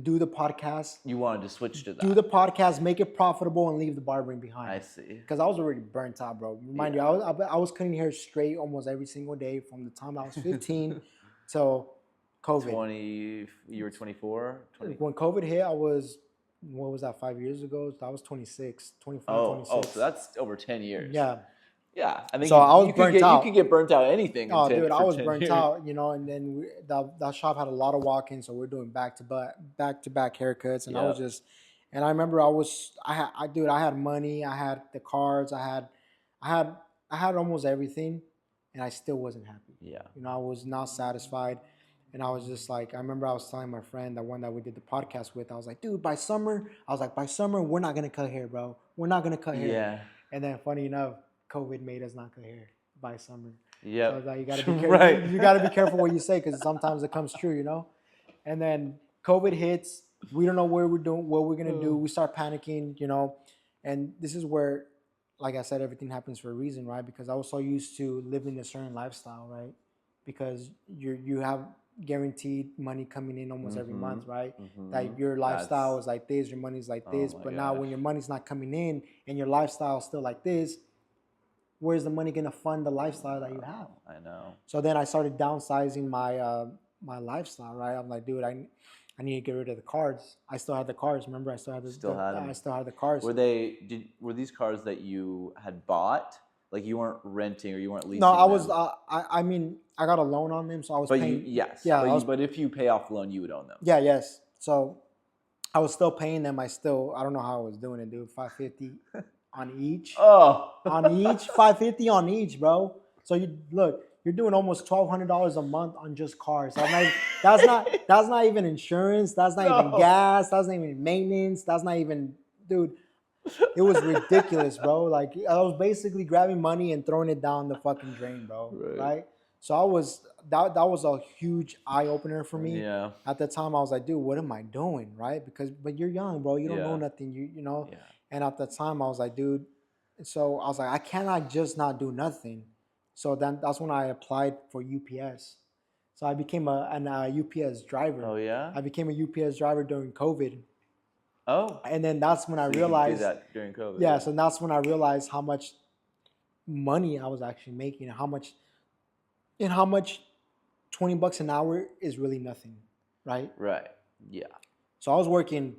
do the podcast. You wanted to switch to that. Do the podcast, make it profitable, and leave the barbering behind. I see. Because I was already burnt out, bro. Mind you, I was cutting hair straight almost every single day from the time I was 15 till COVID. You were 24? When COVID hit, I was, what was that, 5 years ago? I was 26, 25, 26. Oh, so that's over 10 years. Yeah. Yeah, I think so I was burnt out. You could get burnt out anything. Oh, dude, I was burnt out, and then that shop had a lot of walk-ins, so we're doing back-to-back haircuts, and I was just, and I remember I had money, I had the cards, I had almost everything, and I still wasn't happy. Yeah, I was not satisfied, and I was just like, I remember I was telling my friend, the one that we did the podcast with, I was like, dude, by summer, we're not gonna cut hair, bro. We're not gonna cut hair. Yeah, and then funny enough, COVID made us not cut hair. by summer. Yeah. So like, you gotta be careful. Right. You gotta be careful what you say because sometimes it comes true, you know. And then COVID hits. We don't know where we're doing, what we're gonna do. We start panicking, you know. And this is where, like I said, everything happens for a reason, right? Because I was so used to living a certain lifestyle, right? Because you have guaranteed money coming in almost every month, right? That your lifestyle is like this, your money's like this. my But now when your money's not coming in and your lifestyle is still like this, where's the money gonna fund the lifestyle that you have? I know. So then I started downsizing my my lifestyle, right? I'm like, dude, I need to get rid of the cars. I still had the cars. Remember, I still had them. I still had the cars. Were these cars that you had bought? Like you weren't renting or you weren't leasing? No, I them? was. I mean, I got a loan on them, so I was But paying. yeah. But if you pay off the loan, you would own them. Yeah, yes. So I was still paying them. I don't know how I was doing it, dude. $550 on each. Oh. On each, $550 on each, bro. So you look, you're doing almost $1,200 a month on just cars. So that's not even insurance. That's not even gas. That's not even maintenance. That's not even, dude. It was ridiculous, bro. Like I was basically grabbing money and throwing it down the fucking drain, bro. Right? So that was a huge eye opener for me. Yeah. At the time, I was like, dude, what am I doing, right? But you're young, bro. You don't know nothing. You know. Yeah. And at the time, I was like, dude. So I was like, I cannot just not do nothing. So then that's when I applied for UPS. So I became an UPS driver. Oh yeah. I became a UPS driver during COVID. Oh. And then that's when I You realized did that during COVID. Yeah, so that's when I realized how much money I was actually making and how much $20 an hour is really nothing, right? Right. Yeah. So I was working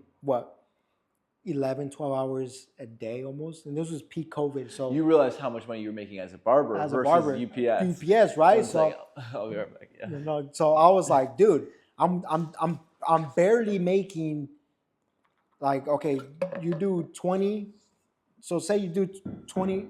11, 12 hours a day almost, and this was peak COVID. So you realized how much money you were making as a barber versus UPS. UPS, right? So I'll be right back. Yeah. You know, so I was like, dude, I'm barely making, like, okay, you do 20. So say you do 20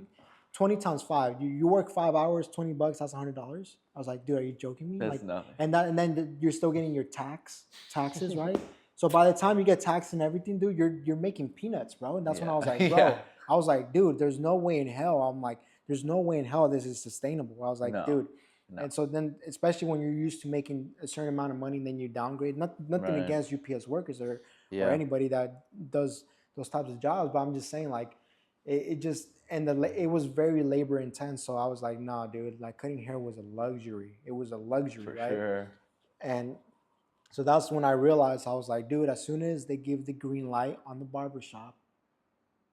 times 5. You work 5 hours, $20, that's $100. I was like, dude, are you joking me? That's like nothing. And then you're still getting your taxes, right? So by the time you get taxed and everything, dude, you're making peanuts, bro. And that's when I was like, bro, I was like, dude, there's no way in hell. I'm like, there's no way in hell this is sustainable. I was like, dude. No. And so then, especially when you're used to making a certain amount of money, and then you downgrade. Nothing against UPS workers or anybody that does those types of jobs, but I'm just saying, like, it just, and it was very labor intense. So I was like, nah, dude, like cutting hair was a luxury. It was a luxury, For right? Sure. And so that's when I realized, I was like, dude, as soon as they give the green light on the barbershop,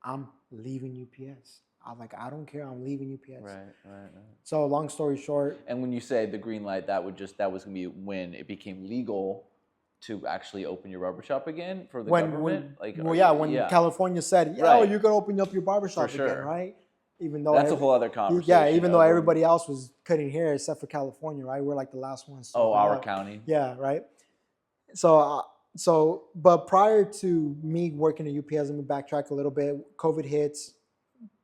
I'm leaving UPS. I was like, I don't care, I'm leaving UPS. Right. So long story short. And when you say the green light, that was gonna be when it became legal to actually open your barbershop again for the government? When California said, oh, you can open up your barbershop again, right? Even though that's a whole other conversation. Yeah, even though everybody else was cutting hair except for California, right? We're like the last ones. Our county. Yeah, right. But prior to me working at UPS, let me backtrack a little bit. COVID hits,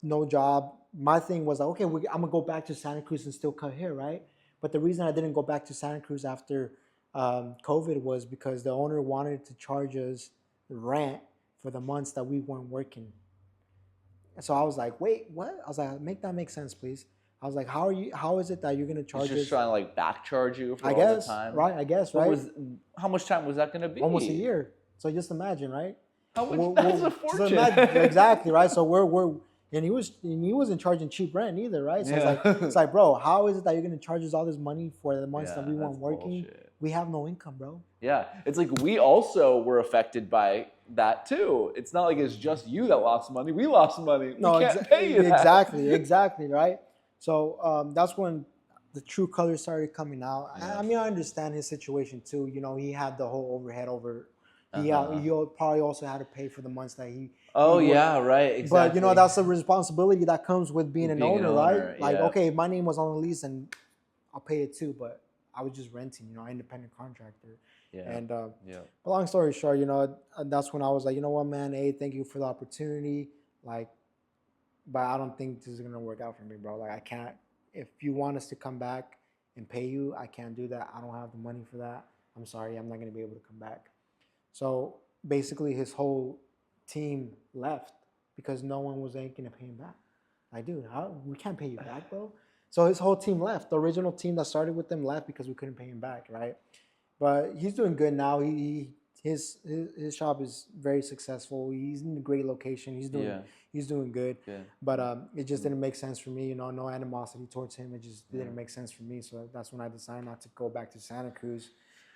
no job. My thing was like, okay, I'm gonna go back to Santa Cruz and still cut hair, right? But the reason I didn't go back to Santa Cruz after COVID was because the owner wanted to charge us rent for the months that we weren't working. So I was like, wait, what? I was like, make that make sense, please. I was like, how is it that you're gonna charge us? He's just trying to like back charge you for all the time. Right? I guess, right? How much time was that gonna be? Almost a year. So just imagine, right? How much? That's a fortune. So imagine, exactly, right? So and he wasn't charging cheap rent either, right? So it's like, bro, how is it that you're gonna charge us all this money for the months that we weren't working? Bullshit. We have no income, bro. Yeah, it's like we also were affected by that too. It's not like it's just you that lost money. We lost money. We can't pay you that. Exactly, right? So that's when the true colors started coming out. Yeah. I mean, I understand his situation too. You know, he had the whole overhead over. He probably also had to pay for the months that he. Right, exactly. But you know, that's a responsibility that comes with being an owner, right? Like, okay, my name was on the lease and I'll pay it too, but I was just renting, you know, independent contractor. Yeah. And but long story short, you know, that's when I was like, you know what, man, hey, thank you for the opportunity. Like, but I don't think this is gonna work out for me, bro. Like, I can't. If you want us to come back and pay you, I can't do that. I don't have the money for that. I'm sorry, I'm not gonna be able to come back. So basically, his whole team left because no one was going to pay him back. Like, dude, we can't pay you back, bro. So his whole team left. The original team that started with them left because we couldn't pay him back, right? But he's doing good now. His shop is very successful. He's in a great location. Yeah. He's doing good. Good. But it just didn't make sense for me. You know, no animosity towards him. It just didn't make sense for me. So that's when I decided not to go back to Santa Cruz.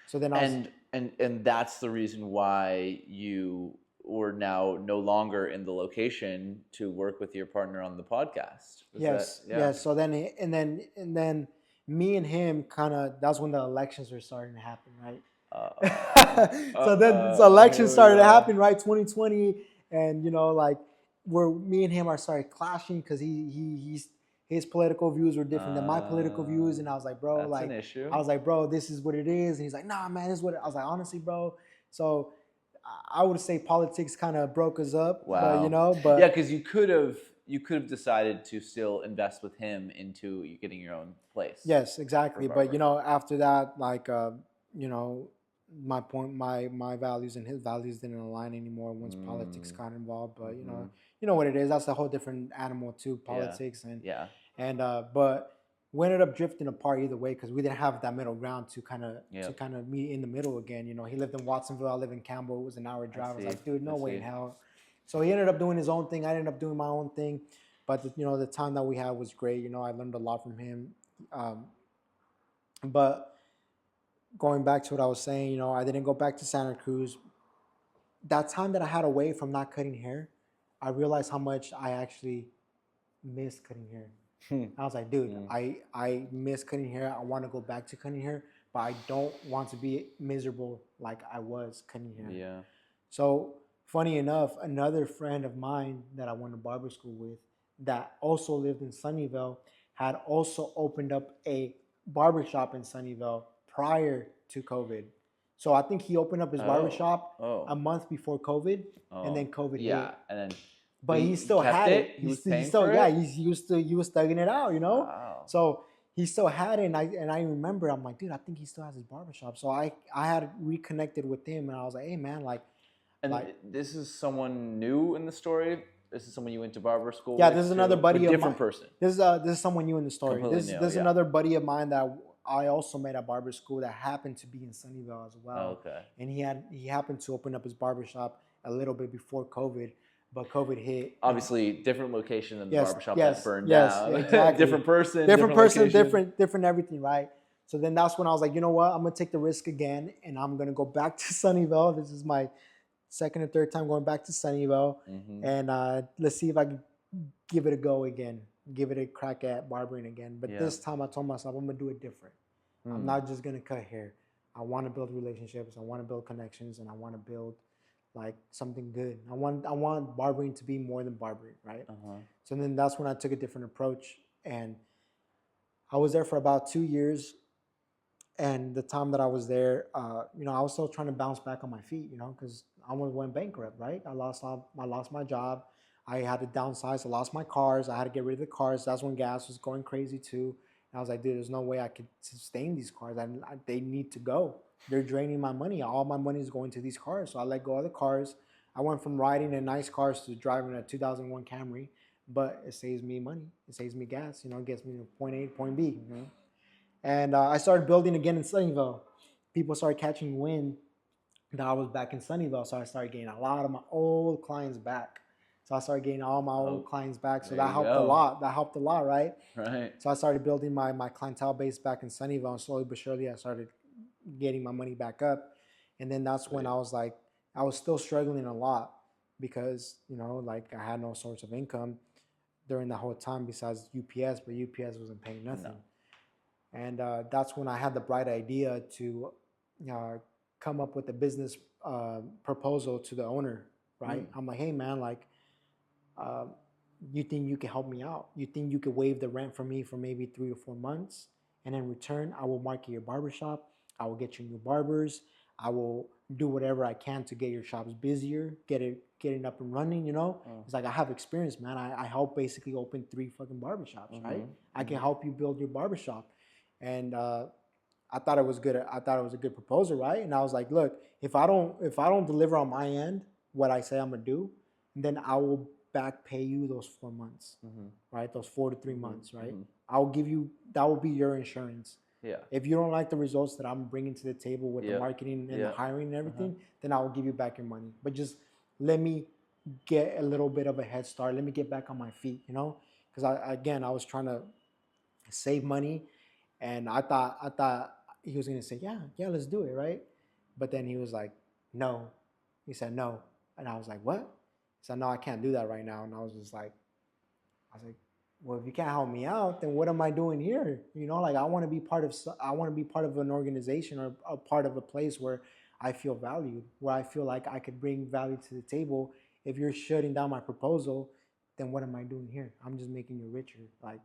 So then And that's the reason why you were now no longer in the location to work with your partner on the podcast. yes. So then and then me and him kind of, that's when the elections were starting to happen, right? So elections started to happen, right? 2020, and you know, like where me and him are started clashing because his political views were different than my political views, and I was like, bro, That's like an issue. I was like, bro, this is what it is, and he's like, nah, man, this is what I was like, honestly, bro. So I would say politics kind of broke us up, Wow. but you know, but yeah, because you could have decided to still invest with him into you getting your own place. yes, exactly. for But you barber. know, after that, like you know, my values and his values didn't align anymore once politics got involved. But you know what it is. That's a whole different animal too, politics Yeah. and but we ended up drifting apart either way because we didn't have that middle ground to kind of Yep. meet in the middle again. You know, he lived in Watsonville, I live in Campbell. It was an hour drive. I was see. like, dude, no I way in see. hell. So he ended up doing his own thing. I ended up doing my own thing. But you know, the time that we had was great. You know, I learned a lot from him. Um, but going back to what I was saying, you know, I didn't go back to Santa Cruz. That time that I had away from not cutting hair, I realized how much I actually miss cutting hair. I was like, dude, I miss cutting hair. I want to go back to cutting hair, but I don't want to be miserable like I was cutting hair. Yeah. So funny enough, another friend of mine that I went to barber school with that also lived in Sunnyvale had also opened up a barbershop in Sunnyvale prior to COVID. So I think he opened up his barbershop a month before COVID, and then COVID hit. And then But he still kept had it. He was He paying still, for yeah, it. he was thugging it out, you know. Wow. So he still had it, and I remember I'm like, dude, I think he still has his barbershop. So I had reconnected with him, and I was like, hey man, like, And this is someone new in the story. This is someone you went to barber school. yeah, with this is another buddy of different mine. person. This is someone new in the story. Completely new, This is another buddy of mine that I also met at barber school that happened to be in Sunnyvale as well. Okay. And he happened to open up his barbershop a little bit before COVID, but COVID hit. Obviously, different location than the Yes, barbershop yes, that burned yes, down. exactly. Different person. Different everything, right? So then that's when I was like, you know what? I'm gonna take the risk again, and I'm gonna go back to Sunnyvale. This is my second or third time going back to Sunnyvale, and let's see if I can give it a go again, give it a crack at barbering again. But this time I told myself I'm gonna do it different. I'm not just gonna cut hair. I want to build relationships. I want to build connections, and I want to build like something good. I want barbering to be more than barbering, right? So then that's when I took a different approach, and I was there for about 2 years. And the time that I was there, you know, I was still trying to bounce back on my feet, you know, because I almost went bankrupt, right? I lost my job. I had to downsize. I lost my cars. I had to get rid of the cars. That's when gas was going crazy too. And I was like, dude, there's no way I could sustain these cars. They need to go. They're draining my money. All my money is going to these cars. So I let go of the cars. I went from riding in nice cars to driving a 2001 Camry, but it saves me money. It saves me gas. You know, it gets me to point A to point B. You know? And I started building again in Sunnyvale. People started catching wind that I was back in Sunnyvale, so I started getting a lot of my old clients back. So I started getting all my old clients back. So that helped a lot. That helped a lot, right? Right. So I started building my clientele base back in Sunnyvale, and slowly but surely I started getting my money back up. And then that's when I was like, I was still struggling a lot because, you know, like I had no source of income during the whole time besides UPS, but UPS wasn't paying nothing. No. And that's when I had the bright idea to come up with a business proposal to the owner, right? I'm like, hey, man, like, you think you can help me out? You think you could waive the rent for me for maybe 3 to 4 months? And in return, I will market your barbershop. I will get you new barbers. I will do whatever I can to get your shops busier, get it up and running, you know? It's like, I have experience, man. I helped basically open 3 fucking barbershops, right? I can help you build your barbershop. And I thought it was good. I thought it was a good proposal, right? And I was like, look, if I don't deliver on my end what I say I'm gonna do, then I will back pay you those 4 months, right? Those 4 to 3 months, right? Mm-hmm. I'll give you, that will be your insurance. Yeah. If you don't like the results that I'm bringing to the table with the Yep. marketing and the Yep. hiring and everything, then I will give you back your money. But just let me get a little bit of a head start. Let me get back on my feet, you know? Because I was trying to save money, and I thought he was gonna say, yeah, let's do it, right? But then he was like, no. He said no, and I was like, what? He said, no, I can't do that right now. And I was like, well, if you can't help me out, then what am I doing here? You know, like I want to be part of an organization or a part of a place where I feel valued, where I feel like I could bring value to the table. If you're shutting down my proposal, then what am I doing here? I'm just making you richer. Like,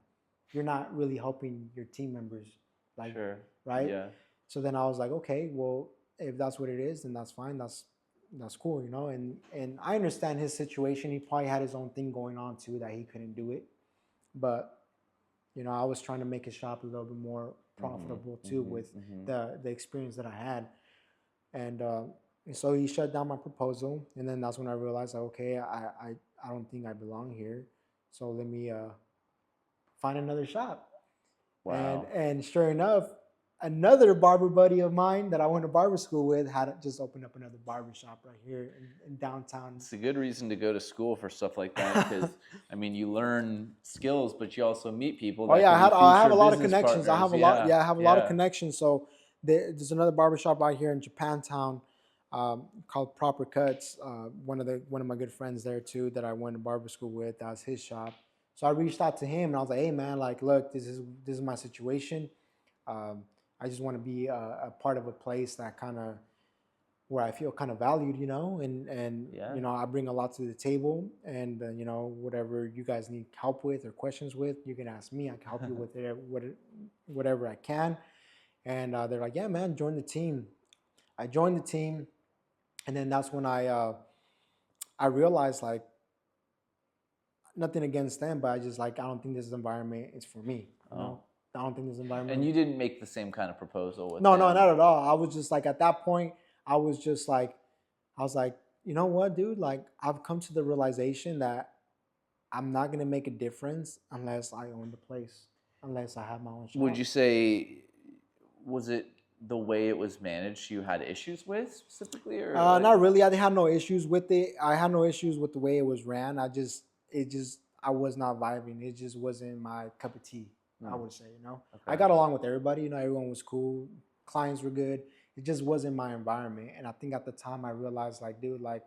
you're not really helping your team members. Like, Sure. right? Yeah. So then I was like, okay, well, if that's what it is, then that's fine. That's cool, you know. And I understand his situation. He probably had his own thing going on too, that he couldn't do it. But you know, I was trying to make his shop a little bit more profitable too with the experience that I had. And so he shut down my proposal, and then that's when I realized, like, okay, I don't think I belong here. So let me find another shop. Wow. And sure enough, another barber buddy of mine that I went to barber school with had just opened up another barber shop right here in downtown. It's a good reason to go to school for stuff like that, because I mean, you learn skills, but you also meet people. Oh That yeah, can be I have a future lot of business connections. I have a partners. lot. Yeah, I have a lot of Yeah. connections. So there's another barbershop out here in Japantown called Proper Cuts. One of my good friends there too that I went to barber school with. That's his shop. So I reached out to him and I was like, hey man, like, look, this is my situation. I just want to be a part of a place that kind of where I feel kind of valued, you know, and Yeah. you know, I bring a lot to the table, and you know, whatever you guys need help with or questions with, you can ask me. I can help you with it, whatever I can. And they're like, yeah, man, join the team. I joined the team, and then that's when I realized, like, nothing against them, but I just like, I don't think this environment is for me. You know, I don't think this environment. And you didn't make the same kind of proposal with No, them. not at all. I was just like, at that point, I was like, you know what, dude? Like, I've come to the realization that I'm not gonna make a difference unless I own the place, unless I have my own shop. Would you say, was it the way it was managed you had issues with specifically, or Not really. I had no issues with it. I had no issues with the way it was ran. I was not vibing. It just wasn't my cup of tea. I would say, you know. Okay. I got along with everybody. You know, everyone was cool. Clients were good. It just wasn't my environment. And I think at the time I realized, like, dude, like,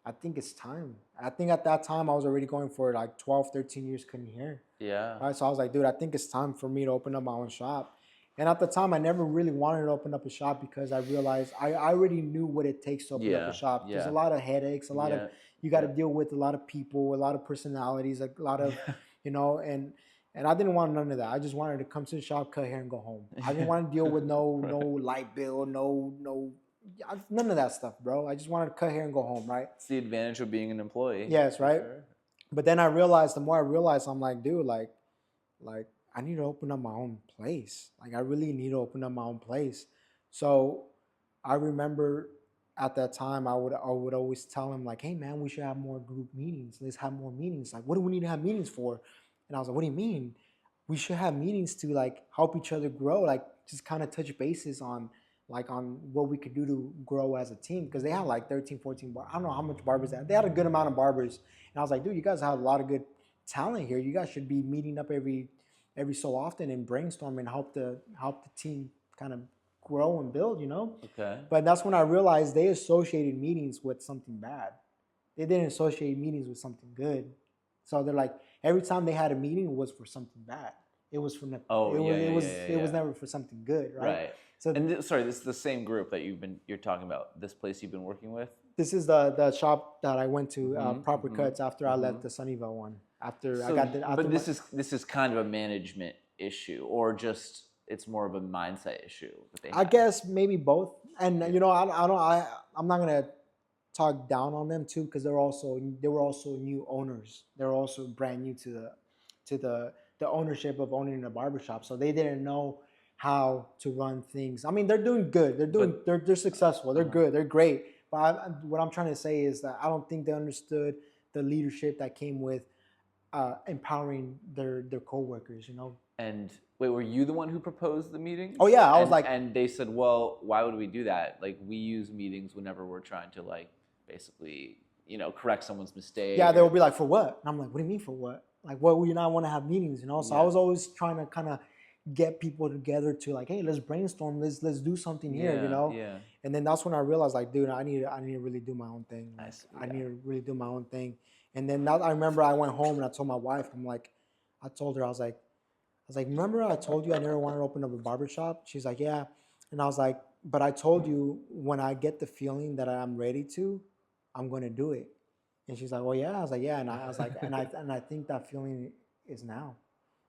I think it's time. I think at that time I was already going for like 12, 13 years cutting hair. Yeah. Right. So I was like, dude, I think it's time for me to open up my own shop. And at the time, I never really wanted to open up a shop because I realized I already knew what it takes to open up a shop. There's a lot of headaches, a lot of, you got to deal with a lot of people, a lot of personalities, a lot of, you know, and I didn't want none of that. I just wanted to come to the shop, cut hair, and go home. I didn't want to deal with no light bill, none of that stuff, bro. I just wanted to cut hair and go home, right? It's the advantage of being an employee. Yes, right. Sure. But then I realized, the more I realized, I'm like, dude, like I need to open up my own place. Like, I really need to open up my own place. So I remember at that time, I would always tell him, like, hey man, we should have more group meetings. Let's have more meetings. Like, what do we need to have meetings for? And I was like, what do you mean? We should have meetings to like help each other grow, like just kind of touch bases on what we could do to grow as a team. Because they had like 13, 14 barbers. I don't know how much barbers they had. They had a good amount of barbers. And I was like, dude, you guys have a lot of good talent here. You guys should be meeting up every so often and brainstorm and help the team kind of grow and build, you know? Okay. But that's when I realized they associated meetings with something bad. They didn't associate meetings with something good. So they're like, every time they had a meeting, it was for something bad. It was for nothing. It was never for something good, right? Right. So, sorry, this is the same group that you're talking about. This place you've been working with. This is the shop that I went to, Proper Cuts, after I left the Sunnyvale one. But this is kind of a management issue, or just it's more of a mindset issue that they have. I guess maybe both. And you know, I'm not gonna talk down on them too, because they were also new owners. They're also brand new to the ownership of owning a barbershop, so they didn't know how to run things. I mean, they're doing good. They're successful. They're good. They're great. But what I'm trying to say is that I don't think they understood the leadership that came with empowering their coworkers, you know. And wait, were you the one who proposed the meetings? Oh yeah, I was And, like, and they said, well, why would we do that? Like, we use meetings whenever we're trying to, like, basically, correct someone's mistake. yeah, they would be like, for what? And I'm like, what do you mean for what? Like, what would you not want to have meetings, you know? So I was always trying to kind of get people together to like, hey, let's brainstorm, let's do something here, you know? Yeah. And then that's when I realized, like, dude, I need to really do my own thing. Like, I I need to really do my own thing. And then I remember I went home and I told my wife, I told her, I was like, remember I told you I never wanted to open up a barbershop? She's like, yeah. And I was like, but I told you when I get the feeling that I'm ready to, I'm going to do it. And she's like, well, yeah. I was like, yeah. And I was like, and I think that feeling is now.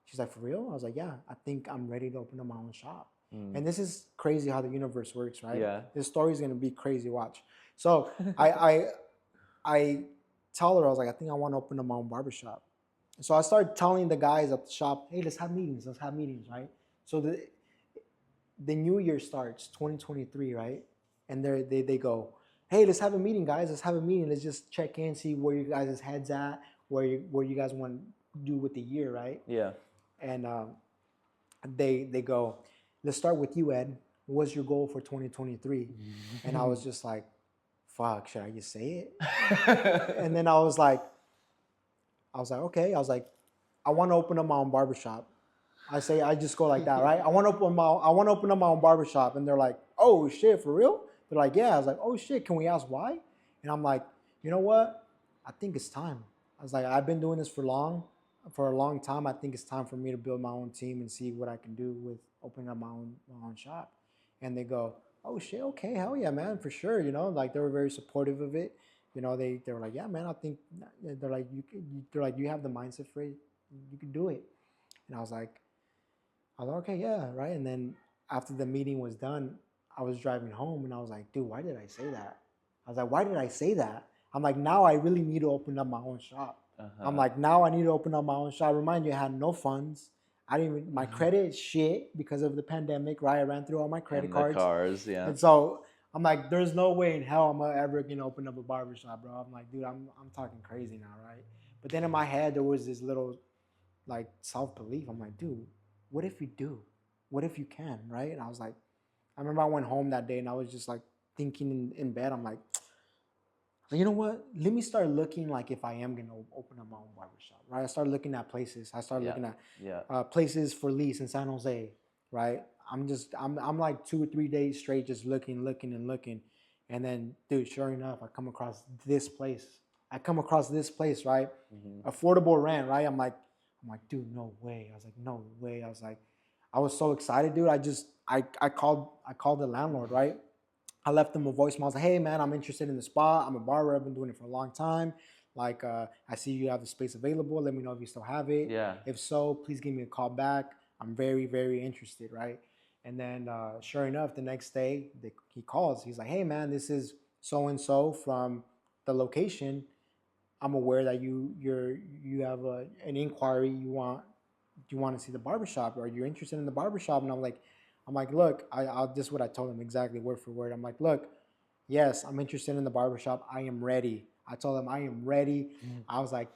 She's like, for real? I was like, yeah, I think I'm ready to open up my own shop. And this is crazy how the universe works, right? Yeah. This story is going to be crazy. Watch. So I tell her, I was like, I think I want to open up my own barbershop. So I started telling the guys at the shop, hey, let's have meetings, right? So the new year starts, 2023, right? And they go, hey, let's have a meeting, guys. Let's have a meeting. Let's just check in, see where you guys' heads at, where you guys want to do with the year, right? Yeah. And they go, let's start with you, Ed. What's your goal for 2023? And I was just like, fuck, should I just say it? And then I was like, okay. I was like, I want to open up my own barbershop. I just go like that, right? I want to open up my own barbershop. And they're like, oh shit, for real? They're like, yeah. I was like, oh shit, can we ask why? And I'm like, you know what? I think it's time. I was like, I've been doing this for a long time. I think it's time for me to build my own team and see what I can do with opening up my own shop. And they go, oh shit, okay, hell yeah, man, for sure. You know, like they were very supportive of it. You know, they were like, yeah, man, I think they're like, you have the mindset for it, you can do it. And I was like, okay, yeah, right. And then after the meeting was done, I was driving home and I was like, dude, why did I say that? I was like, why did I say that? I'm like, now I really need to open up my own shop. I'm like, now I need to open up my own shop. Remind you, I had no funds. My credit is shit because of the pandemic, right? I ran through all my credit cards. Cars, yeah. And so I'm like, there's no way in hell I'm ever gonna open up a barbershop, bro. I'm like, dude, I'm talking crazy now, right? But then in my head, there was this little like self-belief. I'm like, dude, what if you do? What if you can, right? And I was like, I remember I went home that day and I was just like thinking in bed. I'm like, you know what? Let me start looking like if I am gonna open up my own barbershop, right? I started looking at places. I started looking at places for lease in San Jose, right? I'm like 2 or 3 days straight just looking. And then, dude, sure enough, I come across this place, right? Affordable rent, right? I'm like, dude, no way. I was like, no way. I was so excited, dude. I called the landlord, right? I left them a voicemail. I was like, hey, man, I'm interested in the spot. I'm a barber. I've been doing it for a long time. Like, I see you have the space available. Let me know if you still have it. Yeah. If so, please give me a call back. I'm very, very interested, right? And then, sure enough, the next day, he calls. He's like, hey, man, this is so-and-so from the location. I'm aware that you have an inquiry. You want to see the barbershop? Are you interested in the barbershop? And I'm like, look, this is what I told him exactly word for word. I'm like, look, yes, I'm interested in the barbershop. I am ready. I told him I am ready. I was like,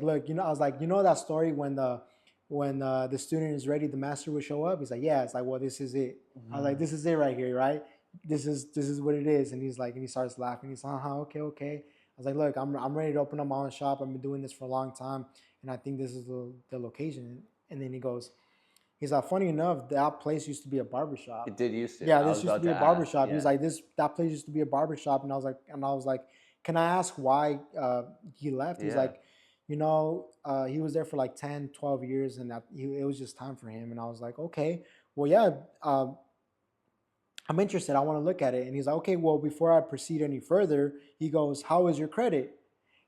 look, you know that story when the student is ready, the master will show up. He's like, yeah. It's like, well, this is it. I was like, this is it right here, right? This is what it is. And he's like, and he starts laughing. He's like, okay. I was like, look, I'm ready to open up my own shop. I've been doing this for a long time, and I think this is the location. And then he's like, funny enough, that place used to be a barbershop. It did used to. Yeah, this used to be a barbershop. Yeah. He's like, that place used to be a barbershop. And I was like, can I ask why he left? He's like, he was there for like 10, 12 years and it was just time for him. And I was like, okay, well, yeah, I'm interested. I want to look at it. And he's like, okay, well, before I proceed any further, he goes, how is your credit?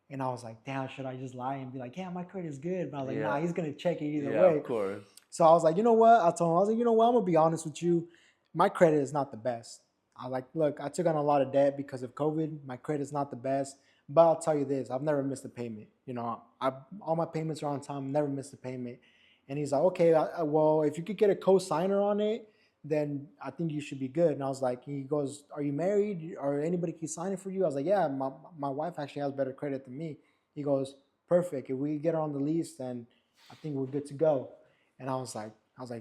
And I was like, damn, should I just lie and be like, yeah, my credit is good? But I was like, nah, he's going to check it either way. Yeah, of course. So I was like, you know what? I told him, I was like, you know what? I'm going to be honest with you. My credit is not the best. I like, look, I took on a lot of debt because of COVID. My credit is not the best. But I'll tell you this, I've never missed a payment. All my payments are on time, never missed a payment. And he's like, okay, well, if you could get a co-signer on it, then I think you should be good. And I was like, he goes, are you married? Or anybody can sign it for you? I was like, yeah, my wife actually has better credit than me. He goes, perfect. If we get her on the lease, then I think we're good to go. And I was like,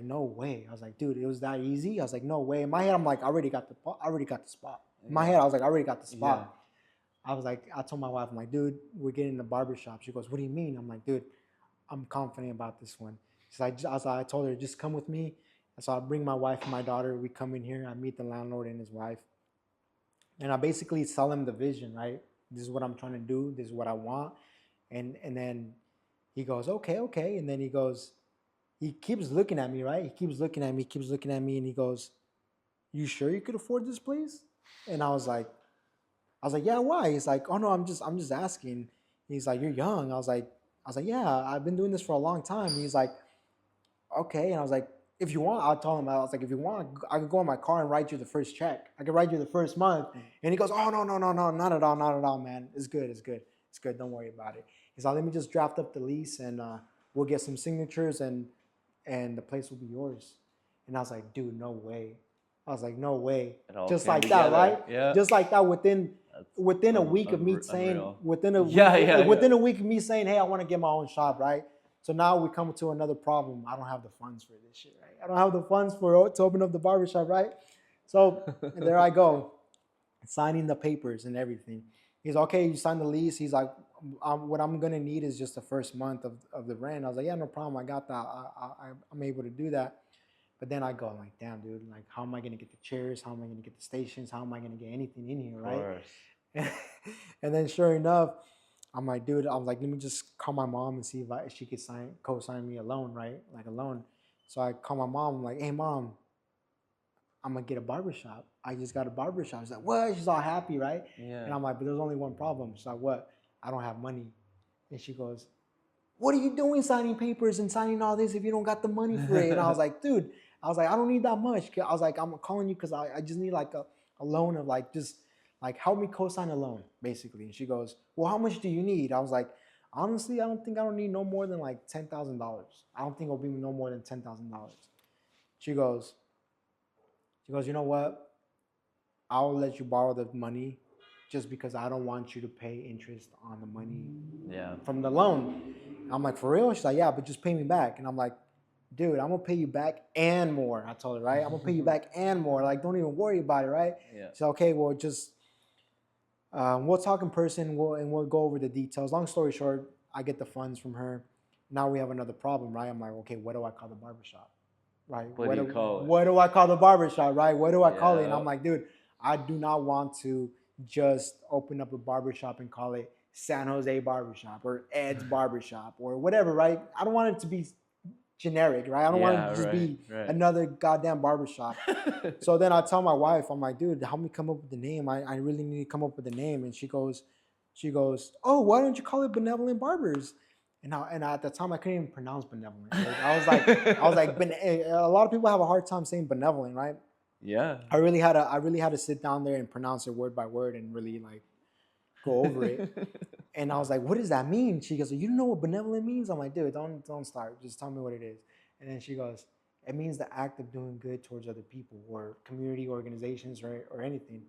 no way. I was like, dude, it was that easy. I was like, no way. In my head, I'm like, I already got the spot. In my head, I was like, I already got the spot. I was like, I told my wife, I'm like, dude, we're getting in the barbershop. She goes, what do you mean? I'm like, dude, I'm confident about this one. So I told her, just come with me. And so I bring my wife and my daughter. We come in here. I meet the landlord and his wife. And I basically tell him the vision, right? This is what I'm trying to do. This is what I want. And then he goes, okay, okay. And then he keeps looking at me, right? He keeps looking at me, and he goes, you sure you could afford this place? And I was like, yeah, why? He's like, oh no, I'm just asking. He's like, you're young. I was like, yeah, I've been doing this for a long time. He's like, okay. And I was like, if you want, I'll tell him. I was like, if you want, I can go in my car and write you the first check. I can write you the first month. And he goes, oh no, no, no, no, not at all, not at all, man. It's good, it's good, it's good. Don't worry about it. He's like, let me just draft up the lease, and we'll get some signatures, and the place will be yours. And I was like, dude, no way. I was like, no way. Just like that, right? Yeah. Just like that within a week of me saying, within a week of me saying, hey, I want to get my own shop, right? So now we come to another problem. I don't have the funds for this shit, right? I don't have the funds to open up the barbershop, right? So there I go, signing the papers and everything. He's okay, you signed the lease. He's like, what I'm gonna need is just the first month of the rent. I was like, yeah, no problem. I got that. I'm able to do that. But then I go, I'm like, damn, dude, like, how am I gonna get the chairs? How am I gonna get the stations? How am I gonna get anything in here, right? And then sure enough, I'm like, dude, I was like, let me just call my mom and see if she could co-sign me a loan, right? Like a loan. So I call my mom. I'm like, hey, mom, I'm gonna get a barbershop. I just got a barbershop. She's like, what? She's all happy, right? Yeah. And I'm like, but there's only one problem. She's like, what? I don't have money. And she goes, what are you doing signing papers and signing all this if you don't got the money for it? And I was like, dude, I don't need that much. I was like, I'm calling you because I just need like a loan of like, just like help me co-sign a loan, basically. And she goes, well, how much do you need? I was like, honestly, I don't need no more than like $10,000. I don't think it'll be no more than $10,000. She goes, you know what? I'll let you borrow the money just because I don't want you to pay interest on the money from the loan. I'm like, for real? She's like, yeah, but just pay me back. And I'm like, dude, I'm gonna pay you back and more. I told her, right? I'm gonna pay you back and more. Like, don't even worry about it, right? Yeah. So okay, well, just we'll talk in person. And we'll go over the details. Long story short, I get the funds from her. Now we have another problem, right? I'm like, okay, what do I call the barbershop? Right? What do you call it? What do I call the barbershop? Right? What do I call it? And I'm like, dude, I do not want to just open up a barbershop and call it San Jose Barbershop or Ed's Barbershop or whatever, right? I don't want it to be generic, right? I don't want it to just be another goddamn barbershop. So then I tell my wife, I'm like, dude, help me come up with the name. I really need to come up with the name. And she goes, oh, why don't you call it Benevolent Barbers? And at the time I couldn't even pronounce benevolent. I was like, a lot of people have a hard time saying benevolent, right? Yeah. I really had to sit down there and pronounce it word by word and really like go over it. And I was like, what does that mean? She goes, you don't know what benevolent means? I'm like, dude, don't start. Just tell me what it is. And then she goes, it means the act of doing good towards other people or community organizations or anything.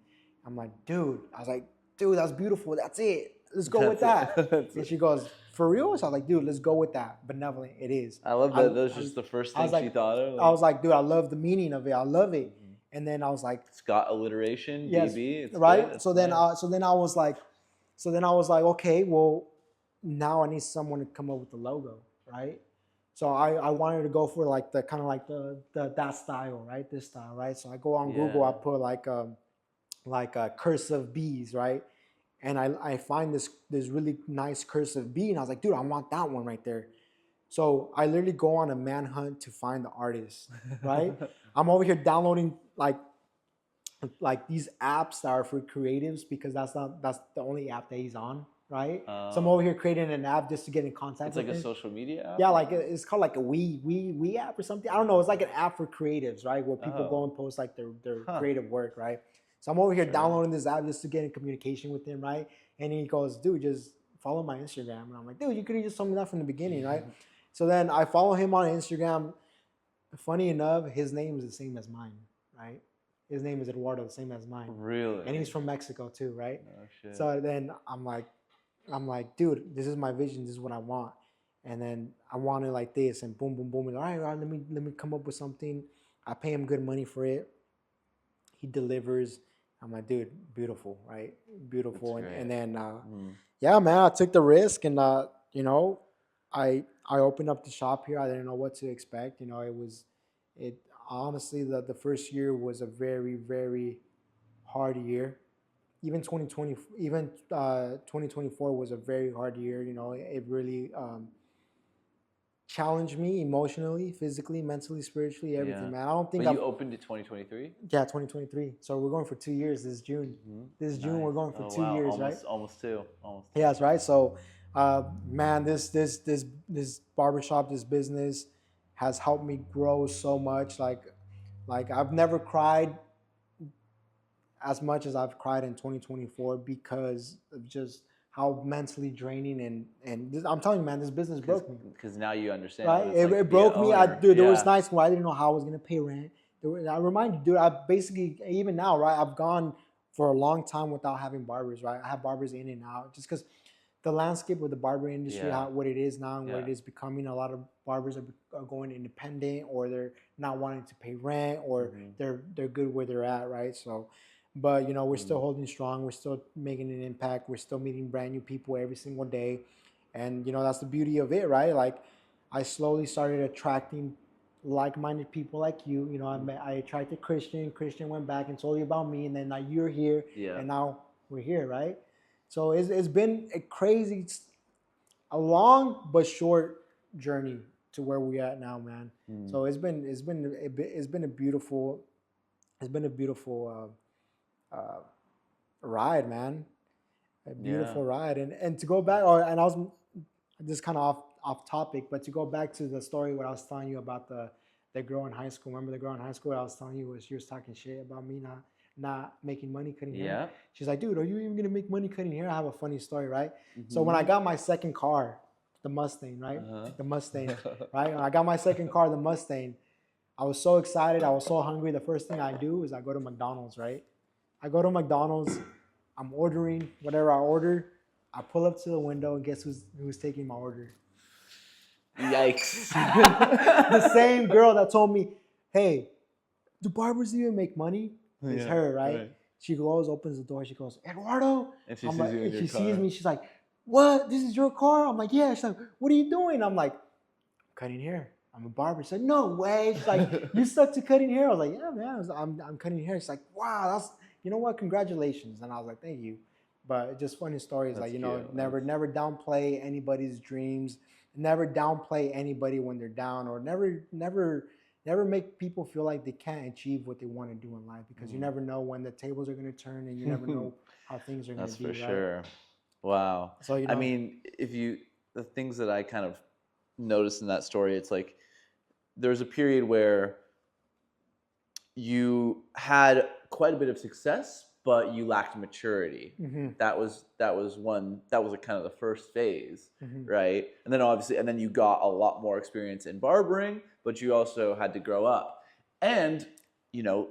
I'm like, dude, that's beautiful. That's it. Let's go with that. And she goes, for real? So I was like, dude, let's go with that. Benevolent, it is. I love that. That was just the first thing she thought of. I was like, dude, I love the meaning of it. I love it. Mm-hmm. And then I was like, it's got alliteration, yes, BB. It's right. Good. So then I was like, okay, well, now I need someone to come up with the logo, right? So I wanted to go for like the kind of like the that style, right? This style, right? So I go on Google, I put like a cursive B's, right? And I find this really nice cursive B, and I was like, dude, I want that one right there. So I literally go on a manhunt to find the artist, right? I'm over here downloading like these apps that are for creatives because that's the only app that he's on, right? So I'm over here creating an app just to get in contact with him. It's like a social media app? Yeah, like it's called like a we app or something. I don't know. It's like an app for creatives, right? Where people go and post like their creative work, right? So I'm over here downloading this app just to get in communication with him, right? And he goes, dude, just follow my Instagram. And I'm like, dude, you could have just told me that from the beginning, right? So then I follow him on Instagram. Funny enough, his name is the same as mine, right? His name is Eduardo, the same as mine. Really? And he's from Mexico too, right? Oh, shit. So then I'm like, I'm like, dude, this is my vision. This is what I want. And then I want it like this, and boom, boom, boom. And all right, let me come up with something. I pay him good money for it. He delivers. I'm like, dude, beautiful, right? That's Beautiful. And great. then, Mm. yeah, man, I took the risk, and you know, I opened up the shop here. I didn't know what to expect. You know, it honestly the first year was a very, very hard year. Even 2020, even 2024 was a very hard year. You know, it really challenged me emotionally, physically, mentally, spiritually, everything, Yeah. man. I don't think But I've you opened in 2023? Yeah, 2023. So we're going for 2 years this June. Mm-hmm. This June Nice. we're going for Oh two wow, years, right? almost two, almost two. Yes, right. So, man, this barbershop, this business has helped me grow so much. Like I've never cried as much as I've cried in 2024 because of just how mentally draining I'm telling you, man, this business broke me. Because now you understand Right? what it's like to It be an broke me. owner. Dude, there was Yeah. nights where I didn't know how I was gonna pay rent. I remind you, dude. I basically even now, right? I've gone for a long time without having barbers. Right? I have barbers in and out just because the landscape of the barber industry, Yeah. what it is now and what Yeah. it is becoming. A lot of barbers are going independent, or they're not wanting to pay rent, or Mm-hmm. they're good where they're at, right? So, but you know, we're still Mm. holding strong. We're still making an impact. We're still meeting brand new people every single day, and you know that's the beauty of it, right? Like, I slowly started attracting like-minded people like you. You know, I attracted Christian. Christian went back and told you about me, and then now you're here, Yeah. and now we're here, right? So it's been a crazy, a long but short journey to where we at now, man. Mm. So it's been a beautiful ride, man. A Yeah. beautiful ride, and to go back, or and I was just kind of off topic, but to go back to the story what I was telling you about the girl in high school. Remember the girl in high school? I was telling you was she was talking shit about me not making money cutting hair. Yeah. She's like, dude, are you even gonna make money cutting hair? I have a funny story, right? So when I Mm-hmm. got my second car, the Mustang, right? Uh-huh. The Mustang, right? When I got my second car, the Mustang, I was so excited. I was so hungry. The first thing I do is I go to McDonald's, right? I go to McDonald's. I'm ordering whatever I order. I pull up to the window and guess who's taking my order? Yikes. The same girl that told me, "Hey, do barbers even make money?" Is Yeah, her, right? right. She goes, opens the door. She goes, "Eduardo." And she I'm sees like, you in and your she sees car. me. She's like, "What? This is your car?" I'm like, "Yeah." She's like, "What are you doing?" I'm like, "Cutting hair. I'm a barber." She said, "No way." She's like, "You stuck to cutting hair?" I was like, "Yeah, man. I'm cutting hair." She's like, "Wow, that's you know what? Congratulations." And I was like, "Thank you." But just funny stories, That's like cute. never downplay anybody's dreams. Never downplay anybody when they're down, or never make people feel like they can't achieve what they want to do in life, because you never know when the tables are going to turn, and you never know how things are going That's to for be, right? sure. Wow. So I mean, the things that I kind of noticed in that story, it's like there's a period where you had quite a bit of success, but you lacked maturity. mm-hmm, That was a kind of the first phase, mm-hmm, right? And then obviously, and then you got a lot more experience in barbering, but you also had to grow up. And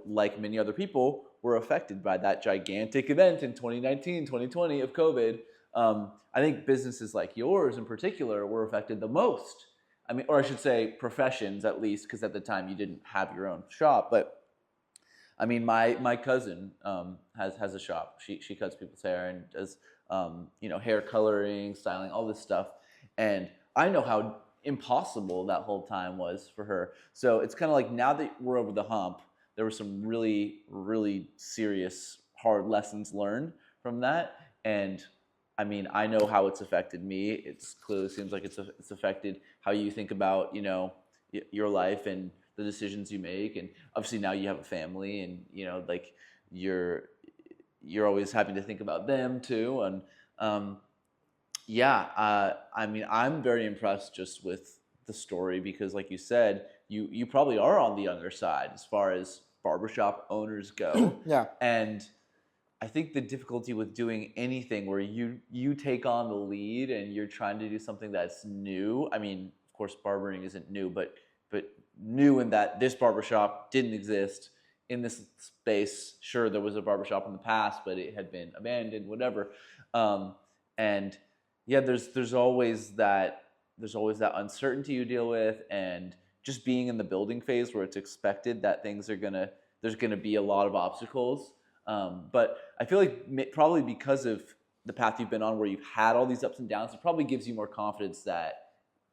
like many other people, were affected by that gigantic event in 2019, 2020 of COVID. I think businesses like yours in particular were affected the most. I mean, or I should say professions at least, because at the time you didn't have your own shop. But I mean, my cousin has a shop. She cuts people's hair and does hair coloring, styling, all this stuff. And I know how impossible that whole time was for her. So it's kind of like now that we're over the hump, there were some really really serious hard lessons learned from that. And I mean, I know how it's affected me. It's clearly seems like it's affected how you think about your life and the decisions you make. And obviously now you have a family, and like you're you're always having to think about them too. And um, yeah, I mean, I'm very impressed just with the story, because like you said, you probably are on the younger side as far as barbershop owners go. yeah, And I think the difficulty with doing anything where you take on the lead and you're trying to do something that's new. I mean, of course, barbering isn't new, but new in that this barbershop didn't exist in this space. Sure, there was a barbershop in the past, but it had been abandoned, whatever. And yeah, there's always that uncertainty you deal with, and just being in the building phase where it's expected that there's gonna be a lot of obstacles. But I feel like probably because of the path you've been on, where you've had all these ups and downs, it probably gives you more confidence that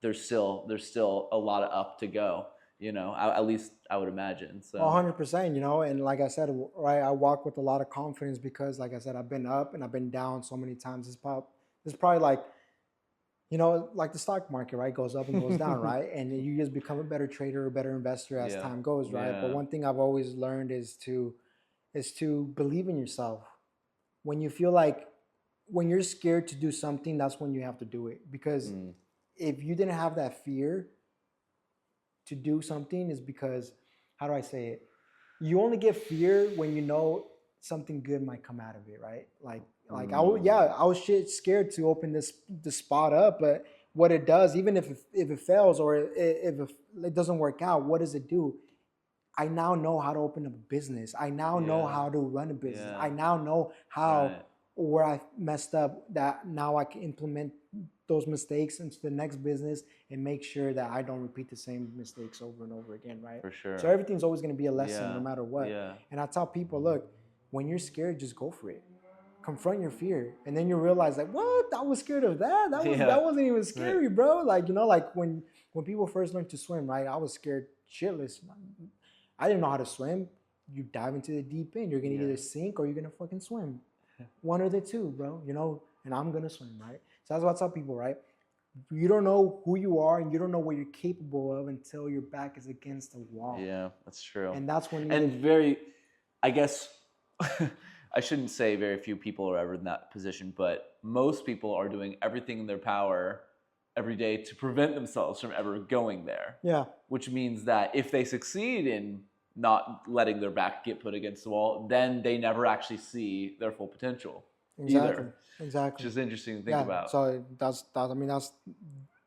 there's still a lot of up to go. At least I would imagine. So 100%, and like I said, right, I walk with a lot of confidence because, like I said, I've been up and I've been down so many times. It's probably like, like the stock market, right? Goes up and goes down, right? And you just become a better trader, a better investor as yeah, time goes, right? But yeah, one thing I've always learned is to believe in yourself. When you feel like when you're scared to do something, that's when you have to do it. Because mm, if you didn't have that fear to do something, is because, how do I say it? You only get fear when you know something good might come out of it, right? Like I was shit scared to open this spot up, but what it does, even if it fails or if it doesn't work out, what does it do? I now know how to open a business. I now know yeah, how to run a business. yeah, I now know how, right, where I messed up, that now I can implement those mistakes into the next business and make sure that I don't repeat the same mistakes over and over again, right? for So sure. everything's always going to be a lesson no Yeah, matter what. yeah, And I tell people, look, when you're scared, just go for it. Confront your fear, and then you realize, like, what? I was scared of that. That was yeah, that wasn't even right, scary, bro. Like, like when people first learn to swim, right? I was scared shitless. I didn't know how to swim. You dive into the deep end, you're gonna yeah, either sink or you're gonna fucking swim. One or the two, bro. And I'm gonna swim, right? So that's what I tell people, right? You don't know who you are and you don't know what you're capable of until your back is against the wall. yeah. That's true. And that's when And I guess, I shouldn't say very few people are ever in that position, but most people are doing everything in their power every day to prevent themselves from ever going there. yeah, Which means that if they succeed in not letting their back get put against the wall, then they never actually see their full potential exactly, either, which exactly. is interesting to think Yeah. about. So I mean,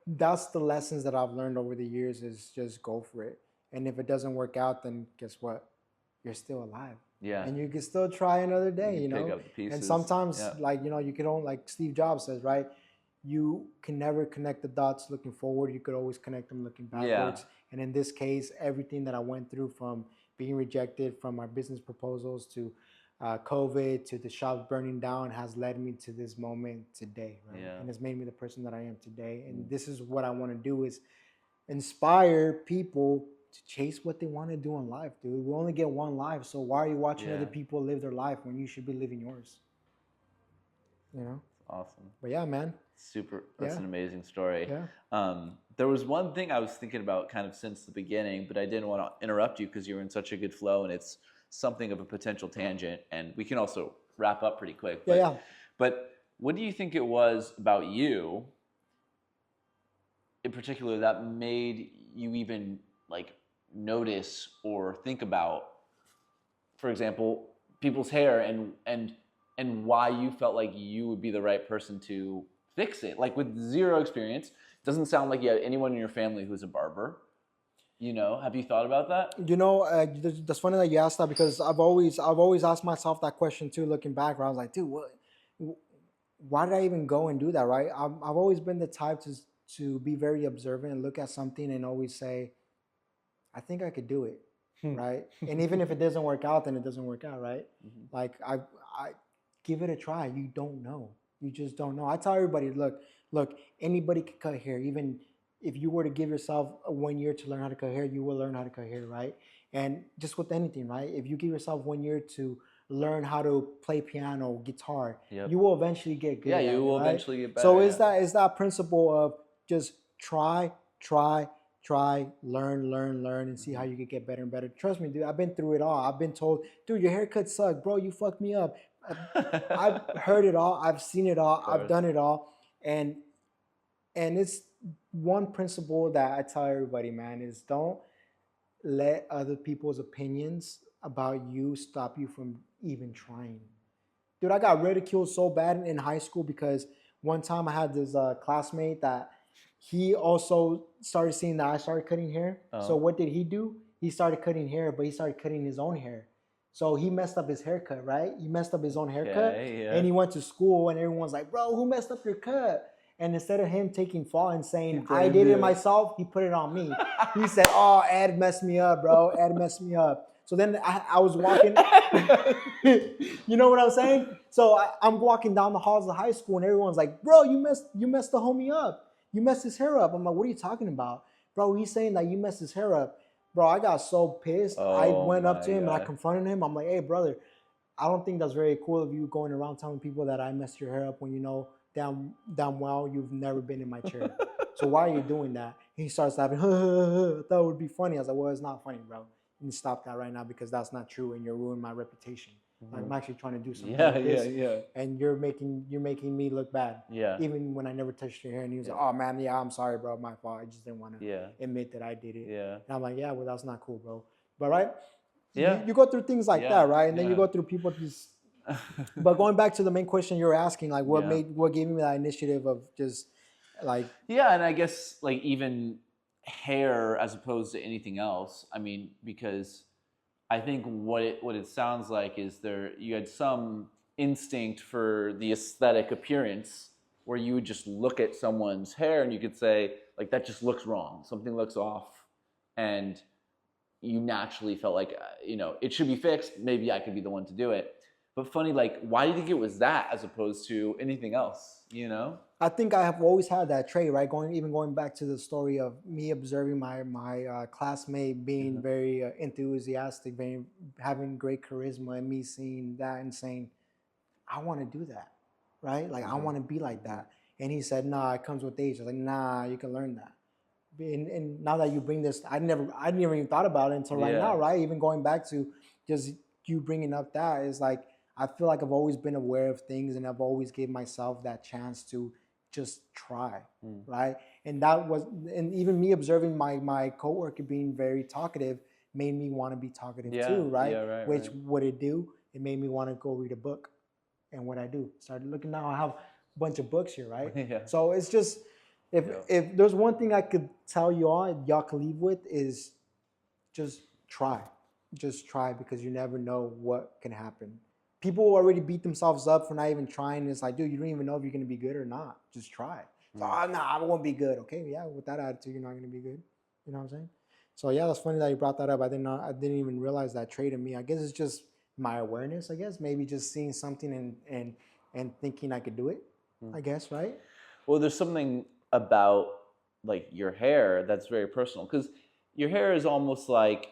that's the lessons that I've learned over the years, is just go for it. And if it doesn't work out, then guess what? You're still alive. Yeah, And you can still try another you day, can pick up the And pieces. sometimes, Yeah, like, you can only, like Steve Jobs says, right? You can never connect the dots looking forward. You could always connect them looking yeah, backwards. And in this case, everything that I went through, from being rejected from my business proposals to COVID to the shops burning down, has led me to this moment today, right? yeah, And it's made me the person that I am today. mm, And this is what I want to do, is inspire people to chase what they want to do in life, dude. We only get one life, so why are you watching yeah. other people live their life when you should be living yours? You know? Awesome. But yeah, man. Super. That's Yeah, an amazing story. yeah. There was one thing I was thinking about kind of since the beginning, but I didn't want to interrupt you because you were in such a good flow, and it's something of a potential tangent, and we can also wrap up pretty quick. Yeah, yeah. But what do you think it was about you, in particular, that made you even like notice or think about, for example, people's hair, and why you felt like you would be the right person to fix it? Like, with zero experience, doesn't sound like you had anyone in your family who's a barber. Have you thought about that? That's funny that you asked that, because I've always asked myself that question too. Looking back, where I was like, dude, why did I even go and do that? Right? I've always been the type to be very observant and look at something and always say, I think I could do it, right? And even if it doesn't work out, then it doesn't work out, right? Mhm. Like I give it a try. You don't know. You just don't know. I tell everybody, look, anybody can cut hair. Even if you were to give yourself 1 year to learn how to cut hair, you will learn how to cut hair, right? And just with anything, right? If you give yourself 1 year to learn how to play piano, guitar, Yep. you will eventually get good Yeah, at you it, will right? eventually get better. So Yeah. is that principle of just try, learn, and see how you could get better and better. Trust me, dude. I've been through it all. I've been told, dude, your haircut sucked, bro. You fucked me up. I've heard it all. I've seen it all. Of I've course. done it all. And it's one principle that I tell everybody, man, is don't let other people's opinions about you stop you from even trying. Dude, I got ridiculed so bad in high school because one time I had this classmate that he also started seeing that I started cutting hair. So Oh. what did he do? He started cutting hair, but he started cutting his own hair. So he messed up his haircut, right? He messed up his own haircut, Okay, yeah. and he went to school, and everyone's like, "Bro, who messed up your cut?" And instead of him taking fault and saying, He I blamed did it you. myself, he put it on me. He said, oh, Ed messed me up, bro. Ed messed me up. So then I was walking. You know what I'm saying? So I'm walking down the halls of high school and everyone's like, bro, you messed the homie up. You messed his hair up. I'm like, what are you talking about? Bro, he's saying that you messed his hair up. Bro, I got so pissed. I Oh went up to my him and I God. confronted him. I'm like, hey, brother, I don't think that's very cool of you going around telling people that I messed your hair up when you know damn well you've never been in my chair. So why are you doing that? He starts laughing. I thought it would be funny. I was like, well, it's not funny, bro. You need to stop that right now because that's not true and you're ruining my reputation. Like, I'm actually trying to do something with this, and you're making me look bad. Yeah. Even when I never touched your hair, and he was Yeah. like, "Oh man, yeah, I'm sorry, bro, my fault. I just didn't want to Yeah. admit that I did it." Yeah. And I'm like, "Yeah, well, that's not cool, bro." But right, Yeah. you go through things like Yeah. that, right? And then you Yeah. go through people just. But going back to the main question you were asking, like, what Yeah. gave me that initiative of just like Yeah, and I guess like even hair as opposed to anything else. I mean, because I think what it sounds like is you had some instinct for the aesthetic appearance where you would just look at someone's hair and you could say like that just looks wrong, something looks off, and you naturally felt like it should be fixed. Maybe I could be the one to do it. But funny, like, why do you think it was that as opposed to anything else? I think I have always had that trait, right? Going back to the story of me observing my classmate being very enthusiastic, having great charisma, and me seeing that and saying, I want to do that, right? Like I want to be like that. And he said, nah, it comes with age. I was like, nah, you can learn that. And now that you bring this, I never even thought about it until right now, right? Even going back to just you bringing up that is like, I feel like I've always been aware of things and I've always gave myself that chance to just try, right? And even me observing my coworker being very talkative made me want to be talkative too, right? Which would it do? It made me want to go read a book. And what I do, started looking now, I have a bunch of books here, right? Yeah. So it's just, if there's one thing I could tell y'all can leave with is just try. Just try because you never know what can happen. People already beat themselves up for not even trying. It's like, dude, you don't even know if you're going to be good or not. Just try. So, I won't be good. Okay, yeah, with that attitude, you're not going to be good. You know what I'm saying? So, yeah, that's funny that you brought that up. I didn't even realize that trait in me. I guess it's just my awareness, I guess. Maybe just seeing something and thinking I could do it, I guess, right? Well, there's something about like your hair that's very personal because your hair is almost like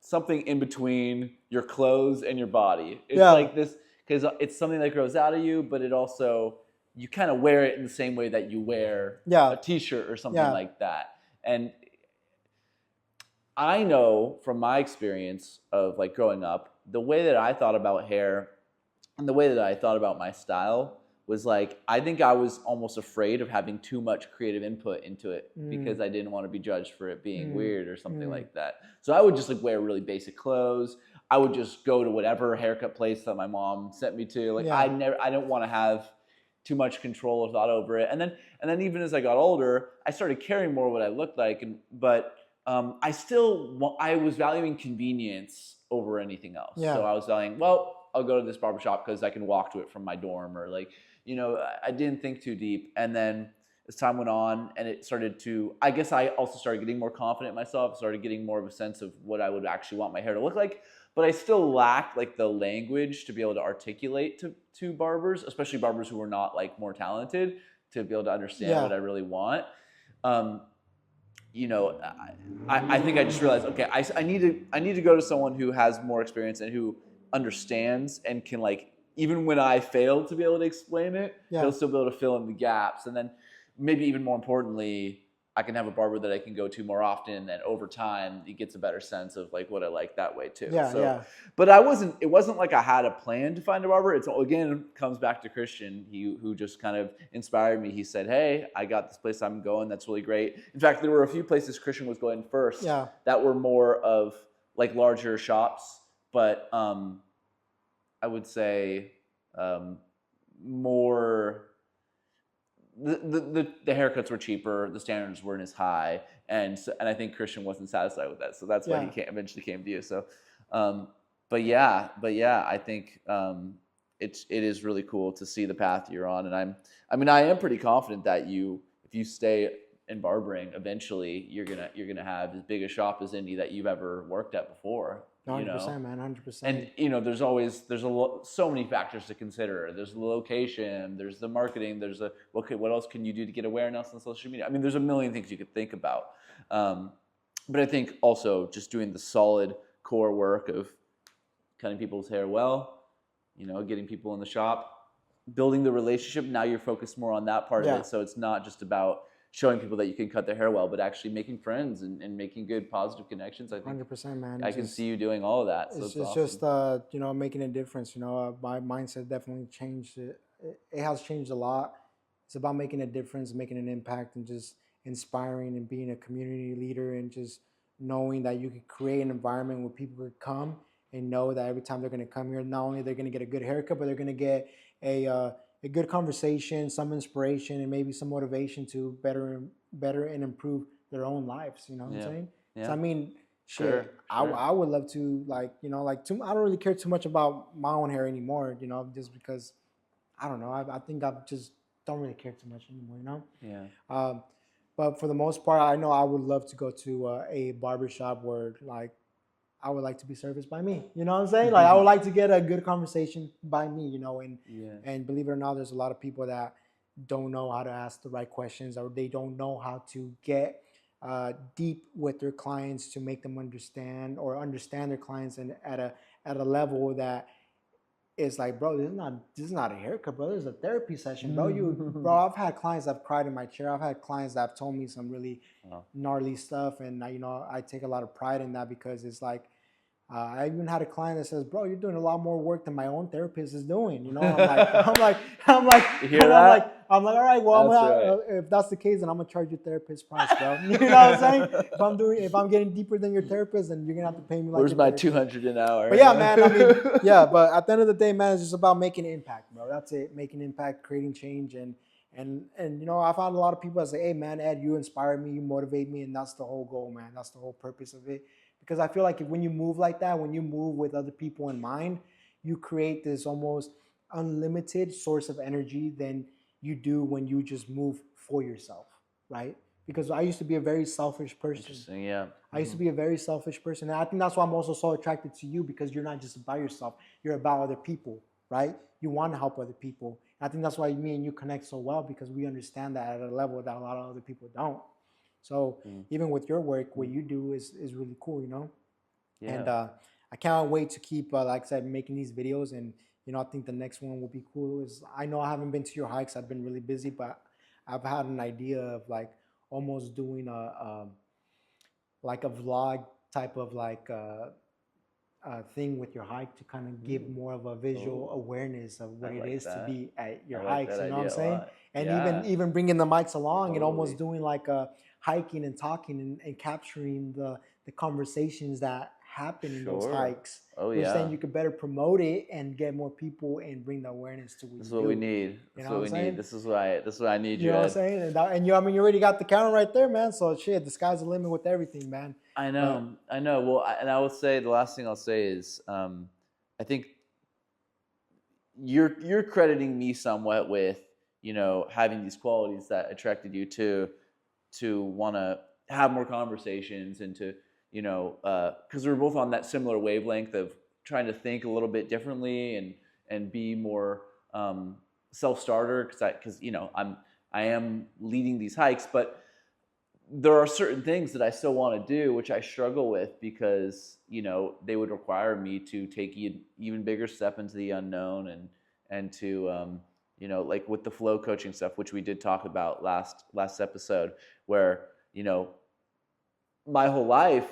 something in between your clothes and your body. It's like this because it's something that grows out of you, but it also you kind of wear it in the same way that you wear a t-shirt or something like that. And I know from my experience of like growing up, the way that I thought about hair and the way that I thought about my style was like, I think I was almost afraid of having too much creative input into it because I didn't want to be judged for it being weird or something like that. So I would just like wear really basic clothes. I would just go to whatever haircut place that my mom sent me to. Like I didn't want to have too much control or thought over it. And then even as I got older, I started caring more what I looked like. But I was valuing convenience over anything else. So I was valuing, well, I'll go to this barbershop because I can walk to it from my dorm, or like, I didn't think too deep. And then as time went on and it started to, I guess I also started getting more confident in myself, started getting more of a sense of what I would actually want my hair to look like. But I still lacked like the language to be able to articulate to barbers, especially barbers who were not like more talented, to be able to understand what I really want. I think I just realized, okay, I need to go to someone who has more experience and who understands and can like, even when I fail to be able to explain it, they'll still be able to fill in the gaps. And then maybe even more importantly, I can have a barber that I can go to more often, and over time it gets a better sense of like what I like that way too. But it wasn't like I had a plan to find a barber. It's again comes back to Christian, who just kind of inspired me. He said, hey, I got this place I'm going that's really great. In fact, there were a few places Christian was going first that were more of like larger shops, but I would say more the haircuts were cheaper, the standards weren't as high, and I think Christian wasn't satisfied with that, so that's why he eventually came to you. So, but yeah, I think it is really cool to see the path you're on, and I am pretty confident that if you stay in barbering, eventually you're gonna have as big a shop as any that you've ever worked at before. 100%, man, 100%. And so many factors to consider. There's the location, there's the marketing, there's what else can you do to get awareness on social media? I mean, there's a million things you could think about. But I think also just doing the solid core work of cutting people's hair well, getting people in the shop, building the relationship. Now you're focused more on that part of it. So it's not just about showing people that you can cut their hair well, but actually making friends and making good positive connections. I think 100%, man. I can see you doing all of that. So it's awesome. just making a difference. My mindset definitely changed. It has changed a lot. It's about making a difference, making an impact, and just inspiring and being a community leader, and just knowing that you can create an environment where people could come and know that every time they're going to come here, not only they're going to get a good haircut, but they're going to get a good conversation, some inspiration, and maybe some motivation to better and improve their own lives. You know what I'm saying? Yeah. So I mean, shit, Sure. I would love to I don't really care too much about my own hair anymore. Just because I don't know. I think I just don't really care too much anymore. Yeah. But for the most part, I know I would love to go to a barbershop where I would like to be serviced by me. You know what I'm saying? I would like to get a good conversation by me, and believe it or not, there's a lot of people that don't know how to ask the right questions, or they don't know how to get deep with their clients to make them understand their clients, and at a level that is like, bro, this is not a haircut, bro. This is a therapy session, bro. Bro, I've had clients that have cried in my chair. I've had clients that have told me some really gnarly stuff, and I take a lot of pride in that, because it's like, I even had a client that says, "Bro, you're doing a lot more work than my own therapist is doing." I'm like, you hear that? I'm like, all right, well, if that's the case, then I'm gonna charge you therapist price, bro. You know what I'm saying? If I'm getting deeper than your therapist, then you're gonna have to pay me like. Where's my $200 an hour? But yeah, man. I mean, yeah. But at the end of the day, man, it's just about making an impact, bro. That's it. Making impact, creating change, and I found a lot of people that say, "Hey, man, Ed, you inspire me, you motivate me," and that's the whole goal, man. That's the whole purpose of it. Because I feel like when you move like that, when you move with other people in mind, you create this almost unlimited source of energy than you do when you just move for yourself, right? Because I used to be a very selfish person. Interesting, yeah. I used to be a very selfish person. And I think that's why I'm also so attracted to you, because you're not just about yourself, you're about other people, right? You want to help other people. And I think that's why me and you connect so well, because we understand that at a level that a lot of other people don't. So even with your work, what you do is really cool, Yeah. And I can't wait to keep, like I said, making these videos. And, I think the next one will be cool. I know I haven't been to your hikes. I've been really busy, but I've had an idea of almost doing a vlog type of thing with your hike, to kind of give more of a visual awareness of what it is to be at your hikes. You know what I'm saying? And even bringing the mics along and almost doing a hiking and talking and capturing the conversations that happen in those hikes. Which then you could better promote it and get more people and bring the awareness to what This is what we need. This is what we need. This is what I need. You know what I'm saying? And you already got the camera right there, man. So shit, the sky's the limit with everything, man. I know. Well, and I will say, the last thing I'll say is, I think you're crediting me somewhat with, having these qualities that attracted you to want to have more conversations, and to, because we're both on that similar wavelength of trying to think a little bit differently and be more self-starter, because I am leading these hikes, but there are certain things that I still want to do, which I struggle with, because they would require me to take an even bigger step into the unknown, and to like with the flow coaching stuff, which we did talk about last episode, where my whole life,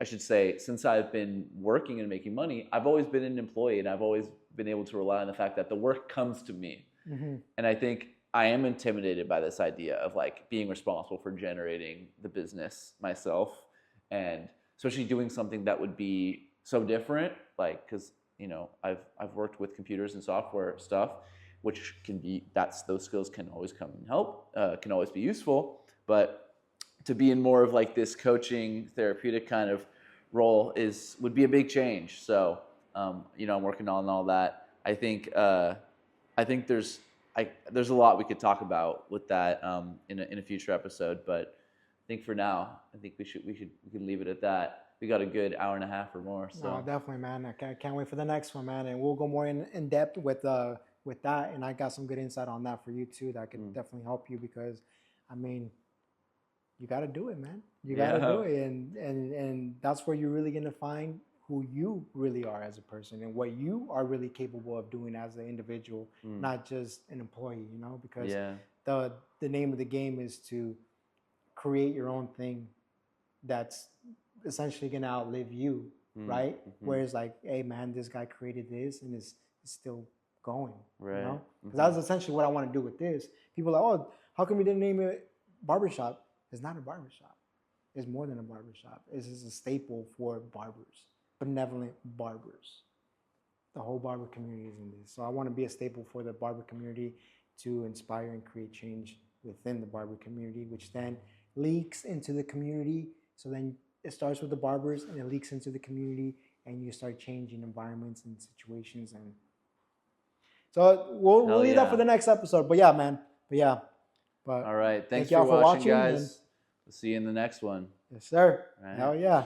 I should say, since I've been working and making money, I've always been an employee, and I've always been able to rely on the fact that the work comes to me. Mm-hmm. And I think I am intimidated by this idea of being responsible for generating the business myself, and especially doing something that would be so different, because I've worked with computers and software stuff, which those skills can always come and help, can always be useful, but to be in more of this coaching therapeutic kind of role would be a big change. So I'm working on all that. I think there's there's a lot we could talk about with that in a future episode, but I think for now, I think we can leave it at that. We got a good hour and a half or more. No, So definitely, man. I can't wait for the next one, man. And we'll go more in depth with that. And I got some good insight on that for you too. That could definitely help you because, I mean, you got to do it, man. You got to do it, and that's where you're really gonna find who you really are as a person and what you are really capable of doing as an individual, not just an employee. You know, because the name of the game is to create your own thing that's essentially gonna outlive you, right? Whereas like, hey man, this guy created this and is still going, right. You know, because that's essentially what I want to do with this. People are like, oh, how come you didn't name it barbershop? It's not a barbershop. It's more than a barbershop. It's just a staple for barbers, benevolent barbers. The whole barber community is in this. So I want to be a staple for the barber community to inspire and create change within the barber community, which then leaks into the community. So then it starts with the barbers and it leaks into the community and you start changing environments and situations. And so we'll leave that for the next episode. But yeah, man. But all right. Thanks thank y'all for watching, guys. And We'll see you in the next one. yes, sir. Right. Hell yeah.